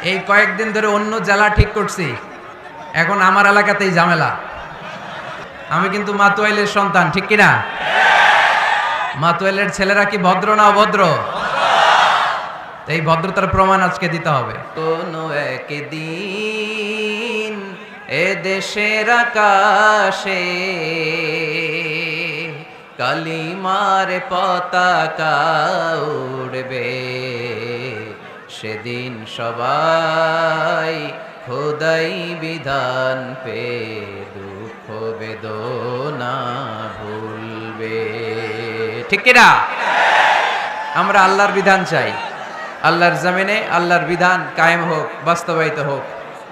এই কয়েকদিন ধরে অন্য জেলা ঠিক করছি, এখন আমার এলাকাতেই ঝামেলা। আমি কিন্তু মাতুয়াইলের সন্তান, ঠিক কিনা? মাতুয়াইলের ছেলেরা কি ভদ্র না অভদ্র? এই ভদ্রতার প্রমাণ আজকে দিতে হবে। কোন একদিন এ দেশের আকাশে কালিমার পতাকা উড়বে, সেদিন সবাই খোদাই বিধান পে দুঃখ বেদনা ভুলবে, ঠিক কিনা? আমরা আল্লাহর বিধান চাই, আল্লাহর জমিনে আল্লাহর বিধান কায়েম হোক, বাস্তবায়িত হোক।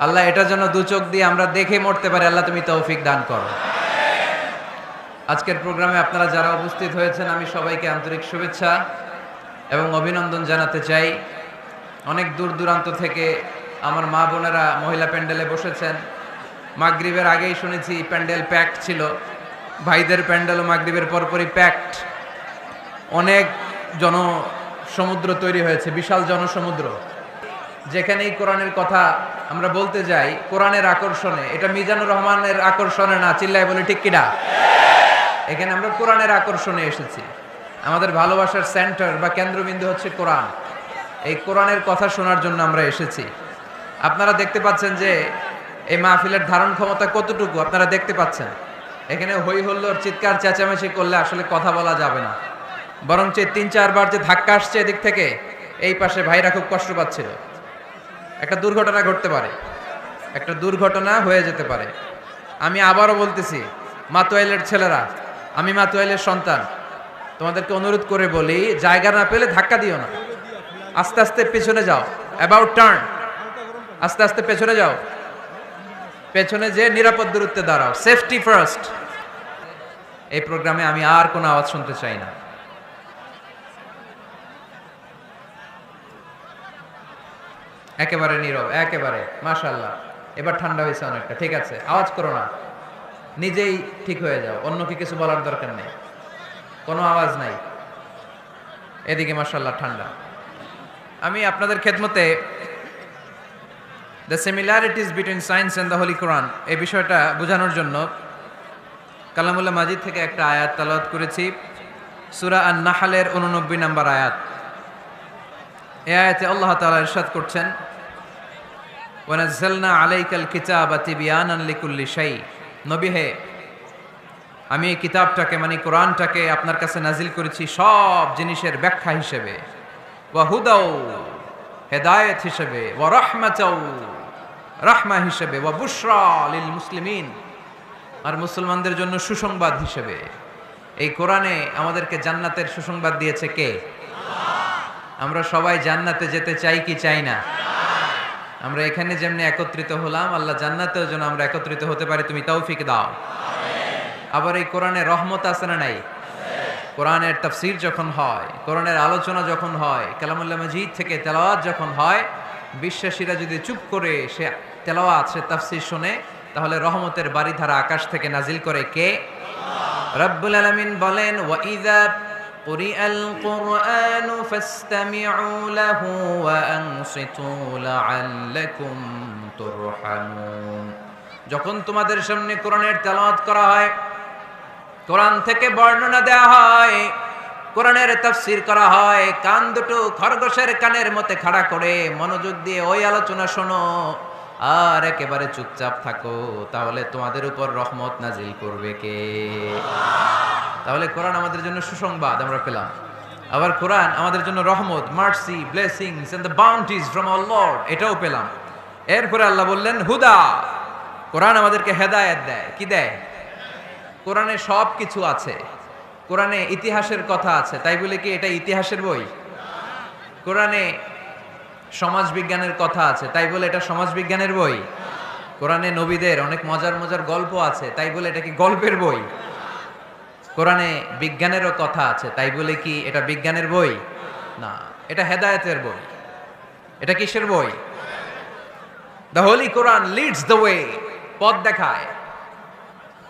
আল্লাহ এটার জন্য দু চোখ দিয়ে আমরা দেখে মরতে পারি। আল্লাহ তুমি তৌফিক দান করো। আজকের প্রোগ্রামে আপনারা যারা উপস্থিত হয়েছেন, আমি সবাইকে আন্তরিক শুভেচ্ছা এবং অভিনন্দন জানাতে চাই। অনেক দূর দূরান্ত থেকে আমার মা বোনেরা মহিলা প্যান্ডেলে বসেছেন। মাগরিবের আগেই শুনেছি প্যান্ডেল প্যাকড ছিল, ভাইদের প্যান্ডেলও মাগরিবের পরপরই প্যাকড। অনেক জনসমুদ্র তৈরি হয়েছে, বিশাল জনসমুদ্র। যেখানেই কোরআনের কথা আমরা বলতে যাই, কোরআনের আকর্ষণে, এটা মিজানুর রহমানের আকর্ষণে না, চিল্লায় বলে ঠিক কিনা? এখানে আমরা কোরআনের আকর্ষণে এসেছি। আমাদের ভালোবাসার সেন্টার বা কেন্দ্রবিন্দু হচ্ছে কোরআন। এই কোরআনের কথা শোনার জন্য আমরা এসেছি। আপনারা দেখতে পাচ্ছেন যে এই মাহফিলের ধারণ ক্ষমতা কতটুকু, আপনারা দেখতে পাচ্ছেন। এখানে হই হল্লোর চিৎকার চেঁচামেচি করলে আসলে কথা বলা যাবে না, বরঞ্চ ৩-৪ বার যে ধাক্কা আসছে এদিক থেকে, এই পাশে ভাইরা খুব কষ্ট পাচ্ছিল। একটা দুর্ঘটনা ঘটতে পারে, একটা দুর্ঘটনা হয়ে যেতে পারে। আমি আবারও বলতেছি, মাতুয়াইলের ছেলেরা, আমি মাতুয়াইলের সন্তান, তোমাদেরকে অনুরোধ করে বলি, জায়গা না পেলে ধাক্কা দিও না, আস্তে আস্তে পেছনে যাও, অ্যাবাউট টার্ন, আস্তে আস্তে পেছনে যাও, পেছনে যে নিরাপদ দূরত্বে দাঁড়াও, সেফটি ফার্স্ট। এই প্রোগ্রামে আমি আর কোনো আওয়াজ শুনতে চাই না। একেবারে নীরব, একেবারে। মাশাআল্লাহ, এবার ঠান্ডা হয়েছে অনেকটা, ঠিক আছে। আওয়াজ করো না, নিজেই ঠিক হয়ে যাও, অন্যকে কিছু বলার দরকার নেই। কোনো আওয়াজ নাই, এদিকে মাশাআল্লাহ ঠান্ডা। আমি আপনাদের খেদমতে the similarities between science and the holy Quran এই বিষয়টা বোঝানোর জন্য কালামুল্লাহ মাজিদ থেকে একটা আয়াত তেলাওয়াত করেছি, সূরা আন-নাহলের 89 নম্বর আয়াত। এই আয়াতে আল্লাহ তাআলা ইরশাদ করছেন, ওয়া নাযালনা আলাইকাল কিতাবা তিবয়ানান লিকুল্লি শাই। নবী হে, আমি এই কিতাবটাকে মানে কোরআনটাকে আপনার কাছে নাজিল করেছি সব জিনিসের ব্যাখ্যা হিসেবে, ওয়া হুদাও হেদায়েত হিসেবে, ওয়া রাহমাতাও রাহমা হিসেবে, ওয়া বুশরা লিল মুসলিমিন আর মুসলমানদের জন্য সুসংবাদ হিসেবে। এই কোরআনে আমাদেরকে জান্নাতের সুসংবাদ দিয়েছে কে? আমরা সবাই জান্নাতে যেতে চাই কি চাই না? আমরা এখানে যেমনি একত্রিত হলাম, আল্লাহ জান্নাতেও যেন আমরা একত্রিত হতে পারি, তুমি তৌফিক দাও। আবার এই কোরআনে রহমত আছে না নাই? কোরআনের তাফসীর যখন হয়, কোরআনের আলোচনা যখন হয়, কালামুল্লাহ মাজিদ থেকে তেলাওয়াত যখন হয়, বিশ্বাসীরা যদি চুপ করে সে তেলাওয়াত, সে তাফসীর শুনে, তাহলে রহমতের বারিধারা আকাশ থেকে নাজিল করে কে? রব্বুল আলামিন বলেন, ওয়া ইযা কুরিআল কুরআনু ফাসতামিউ লাহু ওয়া আনসিতু লাআল্লাকুম তুরহামুন। যখন তোমাদের সামনে কোরআনের তেলাওয়াত করা হয়, কোরআন থেকে বর্ণনা দেওয়া হয়, কোরআনের তাফসীর করা হয়, কান দুটো খরগোশের কানের মতো খাড়া করে মনোযোগ দিয়ে ওই আলোচনা শোনো আর একেবারে চুপচাপ থাকো, তাহলে তোমাদের উপর রহমত নাজিল করবে কে? তাহলে কোরআন আমাদের জন্য সুসংবাদ আমরা পেলাম। আবার কোরআন আমাদের জন্য রহমত, mercy, blessings and the bounties from our Lord, এটাও পেলাম। এরপরে আল্লাহ বললেন হুদা, কোরআন আমাদেরকে হেদায়েত দেয়। কি দেয়? কোরআনে সব কিছু আছে। কোরআনে ইতিহাসের কথা আছে, তাই বলে কি এটা ইতিহাসের বই? কোরআনে সমাজ বিজ্ঞানের কথা আছে, তাই বলে এটা সমাজ বিজ্ঞানের বই? কোরআনে নবীদের অনেক মজার মজার গল্প আছে, তাই বলে এটা কি গল্পের বই? কোরআনে বিজ্ঞানেরও কথা আছে, তাই বলে কি এটা বিজ্ঞানের বই? না, এটা হেদায়েতের বই। এটা কিসের বই? The holy Quran Leeds the way, পথ দেখায়।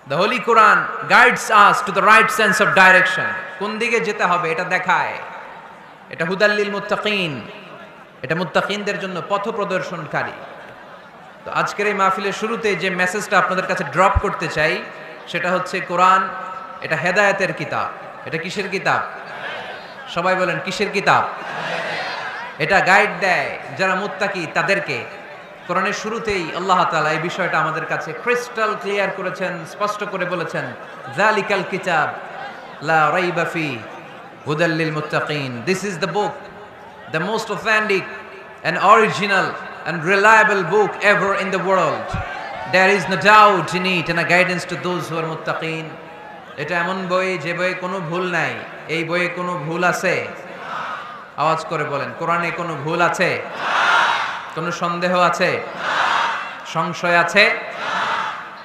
The holy Quran guides us to the right sense of direction, কোন দিকে যেতে হবে এটা দেখায়। এটা হুদাল লিল মুত্তাকিন, এটা মুত্তাকিনদের জন্য পথ প্রদর্শনকারী। তো আজকের এই মাহফিলের শুরুতে যে মেসেজটা আপনাদের কাছে ড্রপ করতে চাই সেটা হচ্ছে কোরআন এটা হেদায়েতের কিতাব। এটা কিসের কিতাব? সবাই বলেন কিসের কিতাব? এটা গাইড দেয় যারা মুত্তাকি তাদেরকে। কোরআনের শুরুতেই আল্লাহ তাআলা এই বিষয়টা আমাদের কাছে ক্রিস্টাল ক্লিয়ার করেছেন, স্পষ্ট করে বলেছেন, যালিকাল কিতাব লা রাইবা ফি হুদাল লিল মুত্তাকিন। This is the book, the most authentic and original and reliable book ever in the world. There is no doubt in it and a guidance to those who are muttaqin. এটা এমন বই যে বইয়ে কোনো ভুল নাই। এই বইয়ে কোনো ভুল আছে? আওয়াজ করে বলেন, কোরআনে কোনো ভুল আছে? কোনো সন্দেহ আছে? সংশয় আছে?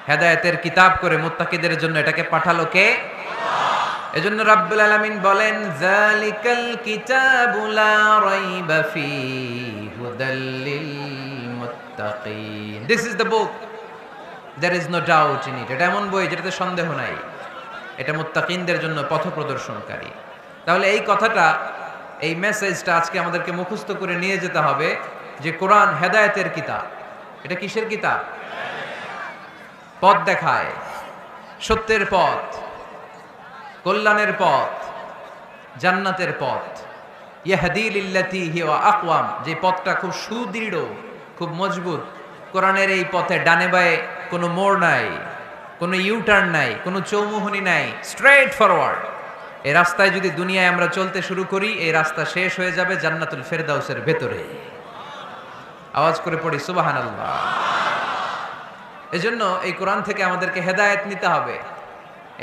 হেদায়েতের কিতাব করে মুত্তাকিদের জন্য এটাকে পাঠালো কে? এজন্য রাব্বুল আলামিন বলেন, যালিকাল কিতাবু লা রাইবা ফীহি হুদাল লিল মুত্তাকিন। This is the book, there is no doubt in it. এটা এমন বই যেটাতে সন্দেহ নাই। এটা মুত্তাকিনদের জন্য পথ প্রদর্শনকারী। তাহলে এই কথাটা, এই মেসেজটা আজকে আমাদেরকে মুখস্থ করে নিয়ে যেতে হবে যে কোরআন হেদায়েতের কিতাব। এটা কিসের কিতাব? পথ দেখায়, সত্যের পথ, কল্যাণের পথ, জান্নাতের পথ। ইয়াহদি লিল্লাতি হিয়া আকওয়াম, যে পথটা খুব সুদৃঢ়, খুব মজবুত। কোরআনের এই পথে ডানে বায়ে কোনো মোড় নাই, কোনো ইউটার্ন নাই, কোনো চৌমুহনী নাই, স্ট্রেট ফরওয়ার্ড। এই রাস্তায় যদি দুনিয়ায় আমরা চলতে শুরু করি, এই রাস্তা শেষ হয়ে যাবে জান্নাতুল ফেরদাউসের ভেতরে। আওয়াজ করে পড়ি সুবহানাল্লাহ। এজন্য এই কোরআন থেকে আমাদেরকে হেদায়েত নিতে হবে।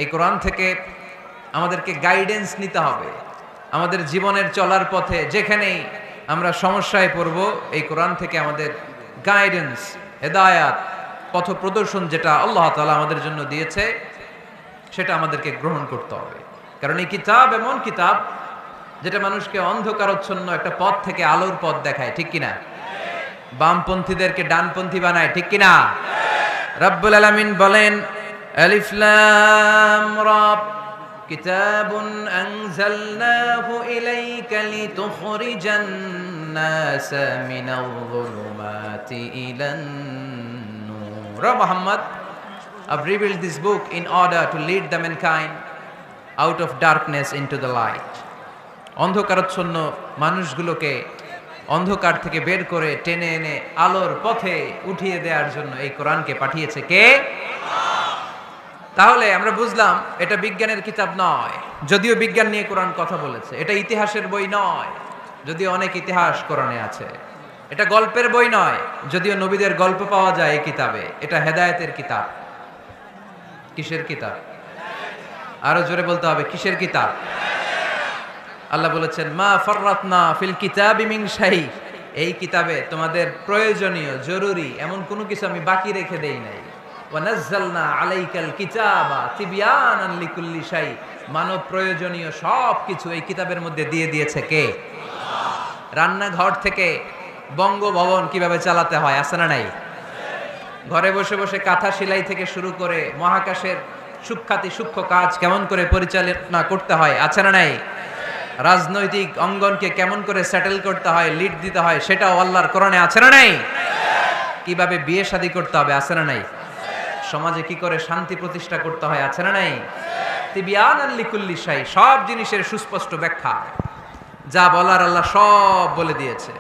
এই কোরআন থেকে আমাদেরকে গাইডেন্স নিতে হবে। আমাদের জীবনের চলার পথে যেখানেই আমরা সমস্যায় পড়ব, এই কোরআন থেকে আমাদের গাইডেন্স, হেদায়াত, পথ প্রদর্শন যেটা আল্লাহ তাআলা আমাদের জন্য দিয়েছে সেটা আমাদেরকে গ্রহণ করতে হবে। কারণ এই কিতাব এমন কিতাব যেটা মানুষকে অন্ধকারচ্ছন্ন একটা পথ থেকে আলোর পথ দেখায়, ঠিক কিনা? বামপন্থীদেরকে ডানপন্থী বানায়, ঠিক কিনা? রাব্বুল আলামিন বলেন, আলিফ লাম রা কিতাবুন আনজালনাহু ইলাইকা লিতুখরিজান নাসা মিনাল যুলুমাতি ইলান নূর। Muhammad, I've revealed this book in order to lead the mankind out of darkness into the light. অন্ধকারাচ্ছন্ন মানুষগুলোকে অন্ধকার থেকে বের করে টেনে এনে আলোর পথে উঠিয়ে দেওয়ার জন্য এই কোরআনকে পাঠিয়েছে কে? তাহলে আমরা বুঝলাম এটা বিজ্ঞানের কিতাব নয়, যদিও বিজ্ঞান নিয়ে কোরআন কথা বলেছে। এটা ইতিহাসের বই নয়, যদিও অনেক ইতিহাস কোরআনে আছে। এটা গল্পের বই নয়, যদিও নবীদের গল্প পাওয়া যায় এই কিতাবে। এটা হেদায়েতের কিতাব। কিসের কিতাব? আরো জোরে বলতে হবে, কিসের কিতাব? আল্লাহ বলেছেন, মা ফাররাতনা ফিল কিতাবি মিন শাই। এই কিতাবে তোমাদের প্রয়োজনীয়, জরুরি এমন কোনো কিছু আমি বাকি রেখে দেই নাই। ওয়া নাযালনা আলাইকাল কিতাবা তিবয়ানান লিকুল্লি শাই। মানব প্রয়োজনীয় সব কিছু এই কিতাবের মধ্যে দিয়ে দিয়েছে কে? আল্লাহ। রান্নাঘর থেকে বঙ্গভবন কিভাবে চালাতে হয় আছে না নাই? ঘরে বসে বসে কাঁথা সেলাই থেকে শুরু করে মহাকাশের সূক্ষ্মাতি সূক্ষ্ম কাজ কেমন করে পরিচালনা করতে হয় আছে না নাই? রাজনৈতিক অঙ্গনকে কেমন করে সেটেল করতে হয়, লিড দিতে হয়, সেটাও আল্লাহর কোরআনে আছে না নাই? কিভাবে বিয়ে শাদী করতে হবে আছে না নাই? সমাজে কি করে শান্তি প্রতিষ্ঠা করতে হয় আছে না নাই? তিবয়ানান লিকুল্লি শাই, সব জিনিসের সুস্পষ্ট ব্যাখ্যা। যা বলার আল্লাহ সব বলে দিয়েছে।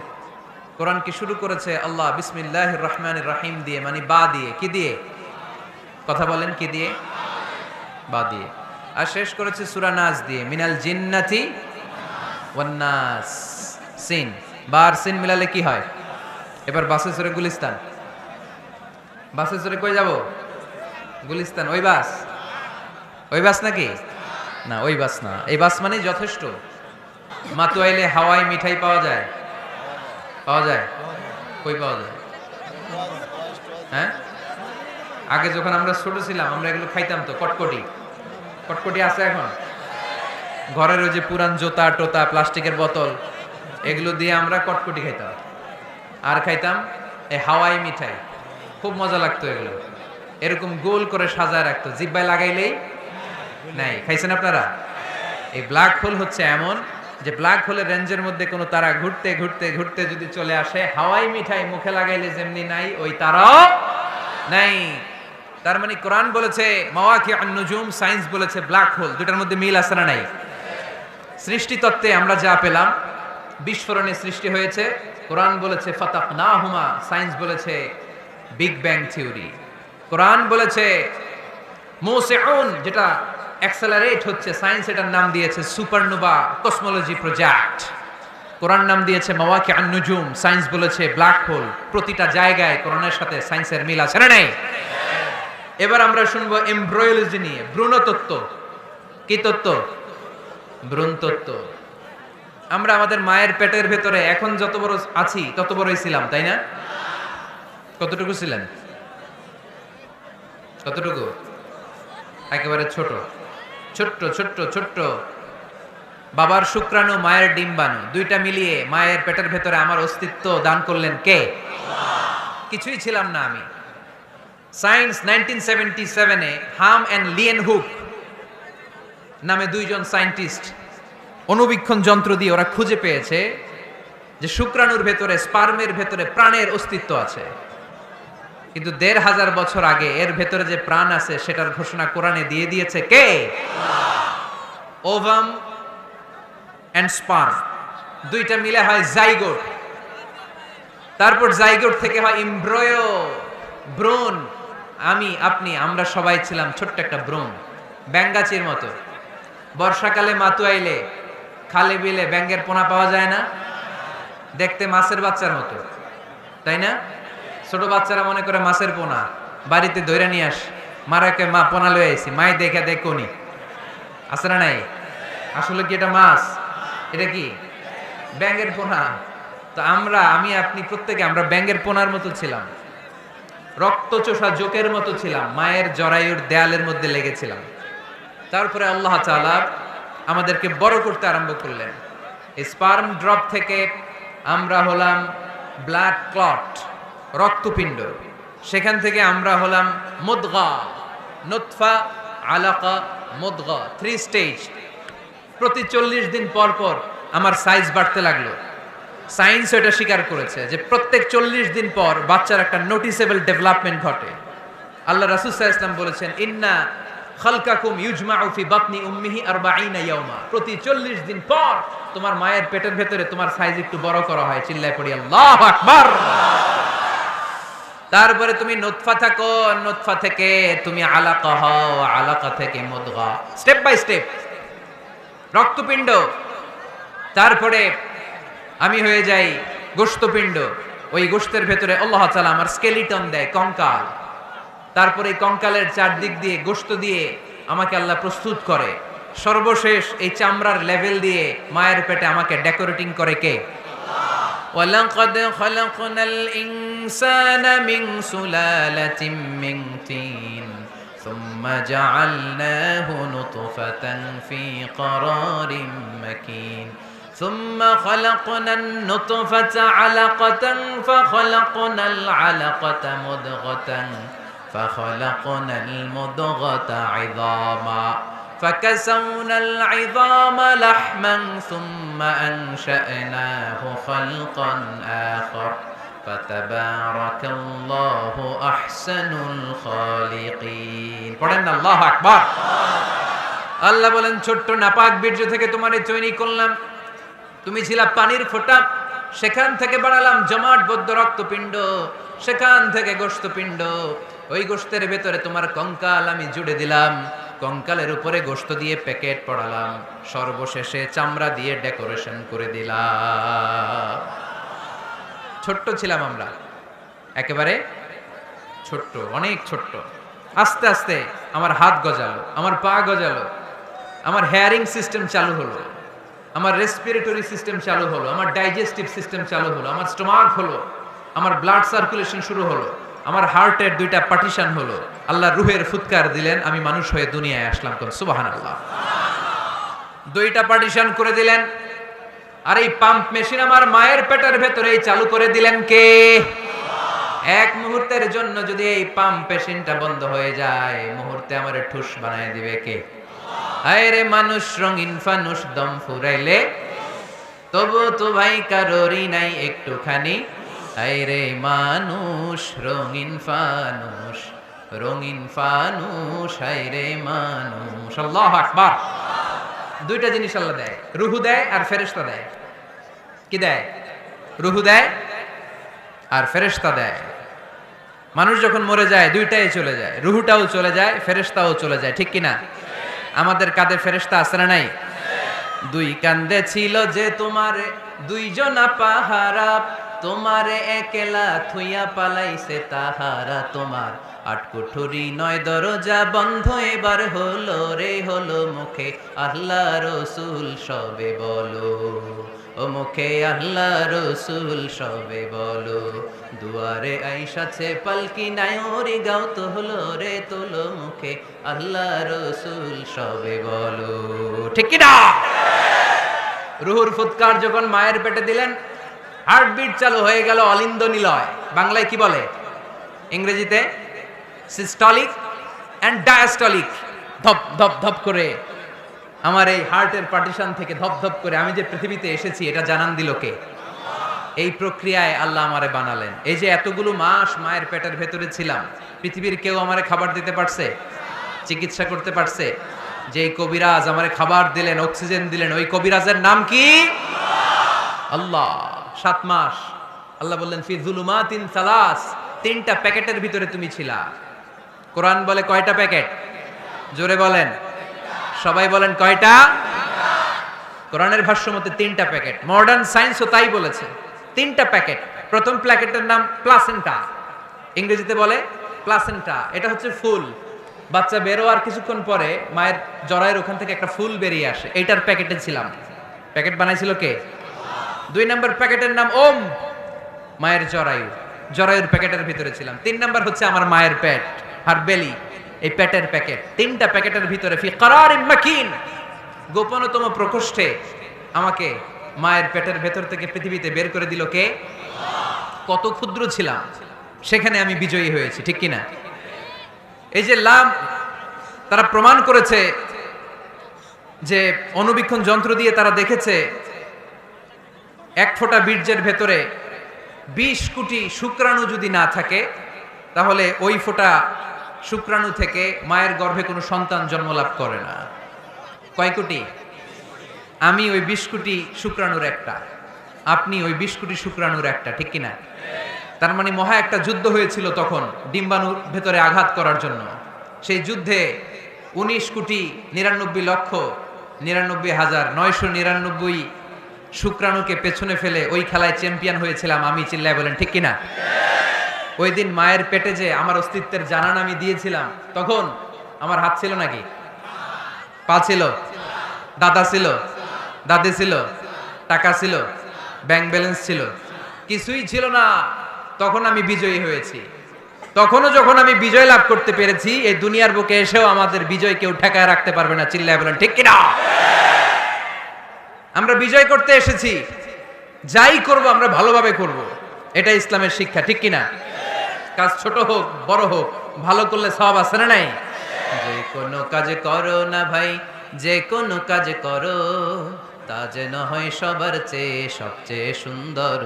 কোরআন কি শুরু করেছে আল্লাহ বিসমিল্লাহির রহমানির রহিম দিয়ে, মানে বা দিয়ে। কি দিয়ে? কথা বলেন, কি দিয়ে? বা দিয়ে। আর শেষ করেছে সূরা নাস দিয়ে, মিনাল জিন্নাতি ওয়ান নাস। সিন, বার সিন মিলালে কি হয়? এবার বাসে চড়ে গুলিস্তান। বাসে চড়ে কই যাব? গুলিস্তান। ওই বাস? ওই বাস নাকি? না, ওই বাস না। এই বাস মানে যথেষ্ট। মাতুয়াইলে হাওয়াই মিঠাই পাওয়া যায়? পাওয়া যায়? কই পাওয়া যায়? হ্যাঁ, আগে যখন আমরা ছোট ছিলাম আমরা এগুলো খাইতাম তো। কটকটি, কটকটি আছে এখন? ঘরের ওই যে পুরান জোতা টোতা, প্লাস্টিকের বোতল, এগুলো দিয়ে আমরা কটকটি খাইতাম। আর খাইতাম এই হাওয়াই মিঠাই, খুব মজা লাগতো এগুলো। এরকম গোল করে সাজায় রাখতো, জিব্বায় লাগাইলেই নাই। খাইছেন আপনারা? এই ব্ল্যাক হোল হচ্ছে এমন যে ব্ল্যাক হোলের রেঞ্জের মধ্যে কোনো তারা ঘুরতে ঘুরতে ঘুরতে যদি চলে আসে, হাওয়াই মিঠাই মুখে লাগাইলে যেমনি নাই, ওই তারাও নাই। তার মানে কোরআন বলেছে মাওয়াকি আন-নুজুম, সায়েন্স বলেছে ব্ল্যাক হোল, দুটার মধ্যে মিল আছে না নাই? সৃষ্টি তত্ত্বে আমরা যা পেলাম, বিস্ফোরণে সৃষ্টি হয়েছে, কোরআন বলেছে ফাতাকনাহুমা, সায়েন্স বলেছে বিগ ব্যাং থিওরি। কোরআন বলেছে মুসিউন, যেটা অ্যাক্সেলারেট হচ্ছে, সায়েন্স এটার নাম দিয়েছে সুপারনোভা কসমোলজি প্রজেক্ট। কোরআন নাম দিয়েছে মাওয়াকি আন-নুজুম, সায়েন্স বলেছে ব্ল্যাক হোল। প্রতিটা জায়গায় কোরআনের সাথে সায়েন্সের মিল আছে না নাই? এবার আমরা শুনবো এমব্রয়োলজি নিয়ে, ভ্রূণতত্ত্ব। কি তত্ত্ব? ভ্রূণতত্ত্ব। আমরা আমাদের মায়ের পেটের ভেতরে এখন যত বড় আছি তত বড়ই ছিলাম, তাই না? কতটুকু ছিলেন? কতটুকু? একেবারে ছোট ছোট্ট ছোট্ট ছোট্ট। বাবার শুক্রাণু, মায়ের ডিম্বাণু, দুইটা মিলিয়ে মায়ের পেটের ভেতরে আমার অস্তিত্ব দান করলেন কে? কিছুই ছিলাম না আমি। সায়েন্স 1977-এ হাম অ্যান্ড লিয়েন হুক নামে দুইজন সায়েন্টিস্ট অণুবীক্ষণ যন্ত্র দিয়ে ওরা খুঁজে পেয়েছে যে শুক্রাণুর ভেতরে, স্পার্মের ভেতরে প্রাণের অস্তিত্ব আছে। কিন্তু ১৫০০ বছর আগে এর ভেতরে যে প্রাণ আছে সেটার ঘোষণা কোরআনে দিয়ে দিয়েছে কে? ওভাম এন্ড স্পার্ম, দুইটা মিলে হয় জাইগোট। তারপর জাইগোট থেকে হয় এমব্রয়ো, ভ্রূণ। আমি, আপনি, আমরা সবাই ছিলাম ছোট্ট একটা ভ্রূণ, ব্যাঙ্গাচির মতো। বর্ষাকালে মাতু আইলে খালে বিলে ব্যাঙ্গের পোনা পাওয়া যায় না? দেখতে মাছের বাচ্চার মতো, তাই না? ছোট বাচ্চারা মনে করে মাছের পোনা, বাড়িতে ধইরা নিয়ে আস, মারাকে মা পোনা লয়ে আইছি, মাই দেখে দেখুনি, আছে না নাই? আসলে কি এটা মাছ? এটা কি ব্যাঙ্গের পোনা? তো আমরা, আমি, আপনি, প্রত্যেকে আমরা ব্যাঙ্গের পোনার মতো ছিলাম, রক্তচোষা জোকের মতো ছিলাম, মায়ের জরায়ুর দেয়ালের মধ্যে লেগেছিলাম। তারপরে আল্লাহ তাআলা আমাদেরকে বড় করতে আরম্ভ করলেন। স্পার্ম ড্রপ থেকে আমরা হলাম ব্লাড ক্লট, রক্তপিণ্ড। সেখান থেকে আমরা হলাম মুদগা, নুতফা, আলাকা, মুদগা, 3 স্টেজ। প্রতি 40 দিন পর পর আমার সাইজ বাড়তে লাগলো। সায়েন্স এটা স্বীকার করেছে যে প্রত্যেক 40 দিন পর বাচ্চার একটা নোটিসেবল ডেভেলপমেন্ট ঘটে। আল্লাহ রাসূল সাল্লাল্লাহু আলাইহি ওয়াসাল্লাম বলেছেন ইন্না খালকাকুম ইউজমাউ ফি বাতনি উম্মিহি 40 ইয়াওমা, প্রতি 40 দিন পর তোমার মায়ের পেটের ভেতরে তোমার সাইজ একটু বড় করা হয়। চিল্লায় পড়ি আল্লাহু আকবার। তারপরে তুমি নুতফা থাকো, নুতফা থেকে তুমি আলাকা হও, আলাকা থেকে মুদগা, স্টেপ বাই স্টেপ রক্তপিণ্ড। তারপরে আমি হয়ে যাই গোশতপিণ্ড। ওই গোশতের ভেতরে আল্লাহ তাআলা আমার স্কেলিটন দেয়, কঙ্কাল। তারপরে এই কঙ্কালের চারদিক দিয়ে গোশত দিয়ে আমাকে আল্লাহ প্রস্তুত করে। সর্বশেষ এই চামড়ার লেভেল দিয়ে মায়ের পেটে আমাকে ডেকোরেটিং করে কে? ওয়ালাকাদ খালাকনাল ইনসানা মিন সুলালাতিন মিন তিন সুম্মা জাআলনাহু নুতফাতান ফি ক্বারারিন মাকিন ثم خلقنا النطفة علقة فخلقنا العلقة مضغة فخلقنا المضغة عظاما فكسونا العظام لحما ثم أنشأناه خلقا آخر فتبارك الله أحسن الخالقين পড়েন আল্লাহু আকবার। আল্লাহ বলেন ছোট্ট নাপাক বীর্য থেকে তোমারে তৈরি করলাম, তুমি ছিলা পানির ফোঁটা, সেখান থেকে বানালাম জমাট বদ্ধ রক্তপিণ্ড, সেখান থেকে গোশতপিণ্ড, ওই গোশতের ভেতরে তোমার কঙ্কাল আমি জুড়ে দিলাম, কঙ্কালের উপরে গোশত দিয়ে প্যাকেট পড়ালাম, সর্বশেষে চামড়া দিয়ে ডেকোরেশন করে দিলাম। ছোট্ট ছিলাম আমরা, একেবারে ছোট্ট, অনেক ছোট্ট। আস্তে আস্তে আমার হাত গজালো, আমার পা গজালো, আমার হেয়ারিং সিস্টেম চালু হলো, আমার রেসপিরেটরি সিস্টেম চালু হলো, আমার ডাইজেস্টিভ সিস্টেম চালু হলো, আমার স্টোমাক হলো, আমার ব্লাড সার্কুলেশন শুরু হলো, আমার হার্টের 2টা পার্টিশন হলো। আল্লাহ রুহের ফুৎকার দিলেন, আমি মানুষ হয়ে দুনিয়ায় আসলাম। কোন সুবহানাল্লাহ। 2টা পার্টিশন করে দিলেন। আর এই পাম্প মেশিন আমার মায়ের পেটের ভেতরেই চালু করে দিলেন কে? এক মুহূর্তের জন্য যদি এই পাম্প মেশিনটা বন্ধ হয়ে যায়, মুহূর্তে আমার ঠুস বানায় দিবে কে? আরে মানুষ রঙিন ফানুষ দম ফুরাইলে তবু তো ভাই কারোরই নাই একটুখানি আইরে মানুষ রঙিন ফানুষ, রঙিন ফানুষ আইরে মানুষ। আল্লাহু আকবার। দুইটা জিনিস আল্লাহ দেয়, রুহু দেয় আর ফেরেশতা দেয়। কি দেয়? রুহু দেয় আর ফেরেশতা দেয়। মানুষ যখন মরে যায় দুইটাই চলে যায়, রুহুটাও চলে যায়, ফেরেশতাও চলে যায়, ঠিক কিনা? আমাদের কাঁধে ফেরেশতা আছে না নাই? দুই কান্দে ছিল যে তোমারে দুইজনা পাহারা, তোমারে একলা থুইয়া পালাইছে তাহারা। তোমার আট কুঠুরি নয় দরজা বন্ধ এবার হলো রে, হলো মুখে আল্লাহ রসুল সবে বলো, ও মুখে আল্লাহ রসুল সবে বলো। দুয়ারে আইসাছে পালকি নায়রি গাও তো হলো রে, তোলো মুখে আল্লাহ রসুল সবে বলো, ঠিক কিনা? রুহুর ফুৎকার যখন মায়ের পেটে দিলেন, হার্টবিট চালু হয়ে গেল, অলিন্দ নিলয়। বাংলায় কি বলে? ইংরেজিতে সিস্টলিক অ্যান্ড ডায়াস্টলিক। ধপ ধপ ধপ করে আমার এই হার্টের পার্টিশন থেকে ধপ ধপ করে আমি যে পৃথিবীতে এসেছি এটা জানান দিল কে? এই প্রক্রিয়ায় আল্লাহ আমারে বানালেন। এই যে এতগুলো মাস মায়ের পেটের ভেতরে ছিলাম, পৃথিবীর কেউ আমারে খাবার দিতে পারছে? চিকিৎসা করতে পারছে? যে কবিরাজ আমারে খাবার দিলেন, অক্সিজেন দিলেন, ওই কবিরাজের নাম কি? আল্লাহ। 7 মাস আল্লাহ বললেন ফি যুলুমাতিন সালাস, 3টা প্যাকেটের ভিতরে তুমি ছিলা। কোরআন বলে কয়টা প্যাকেট? জোরে বলেন, সবাই বলেন কয়টা? কোরআনের ভাষ্য মতে 3টা প্যাকেট। মডার্ন সায়েন্সও তাই বলেছে, 3টা প্যাকেট। প্রথম প্যাকেটের নাম প্লাসেন্টা, ইংরেজিতে বলে প্লাসেন্টা। এটা হচ্ছে ফুল। বাচ্চা বেরোয়ার কিছুক্ষণ পরে মায়ের জরায়ের ওখান থেকে একটা ফুল বেরিয়ে আসে, এইটার প্যাকেটে ছিলাম। প্যাকেট বানাইছিল কে? 2 নম্বর প্যাকেটের নাম ওম, মায়ের জরায়ু, জরায়ুর প্যাকেটের ভিতরে ছিলাম। 3 নম্বর হচ্ছে আমার মায়ের পেট, হার বেলি, এই পেটের প্যাকেট। 3টা প্যাকেটের ভিতরে ফি করারিন মাকিন, গোপনতম প্রকোষ্ঠে আমাকে মায়ের পেটের ভেতর থেকে পৃথিবীতে বের করে দিল কে? কত ক্ষুদ্র ছিলাম, সেখানে আমি বিজয়ী হয়েছি, ঠিক কিনা? এই যে লাম, তারা প্রমাণ করেছে যে অণুবীক্ষণ যন্ত্র দিয়ে তারা দেখেছে 1 ফোঁটা বীর্যের ভেতরে 20 কোটি শুক্রাণু যদি না থাকে, তাহলে ওই ফোঁটা শুক্রাণু থেকে মায়ের গর্ভে কোনো সন্তান জন্মলাভ করে না। কয় কোটি? আমি ওই 20 কোটি শুক্রাণুর একটা, আপনি ওই 20 কোটি শুক্রাণুর একটা, ঠিক কিনা? তার মানে মহা একটা যুদ্ধ হয়েছিল তখন ডিম্বাণুর ভেতরে আঘাত করার জন্য। সেই যুদ্ধে 19,99,99,999 শুক্রাণুকে পেছনে ফেলে ওই খেলায় চ্যাম্পিয়ন হয়েছিলাম আমি। চিল্লায় বলেন ঠিক কিনা? ওই দিন মায়ের পেটে যে আমার অস্তিত্বের জানান আমি দিয়েছিলাম, তখন আমার হাত ছিল নাকি? পা ছিল? দাদা ছিল? দাদি ছিল? টাকা ছিল? ব্যাংক ব্যালেন্স ছিল? কিছুই ছিল না। তখন আমি বিজয়ী হয়েছি। তখনও যখন আমি বিজয় লাভ করতে পেরেছি, এই দুনিয়ার বুকে এসেও আমাদের বিজয় কেউ ঠেকায় রাখতে পারবে না। চিল্লায় বলেন ঠিক কিনা? আমরা বিজয় করতে এসেছি, যাই করব আমরা ভালোভাবে করব, এটা ইসলামের শিক্ষা, ঠিক কিনা? কাজ ছোট হোক বড় হোক, ভালো করলে সওয়াব আছে না নাই? যে কোনো কাজ করো না ভাই, যে কোনো কাজ করো, তা যেন হয় সবার চেয়ে সবচেয়ে সুন্দর।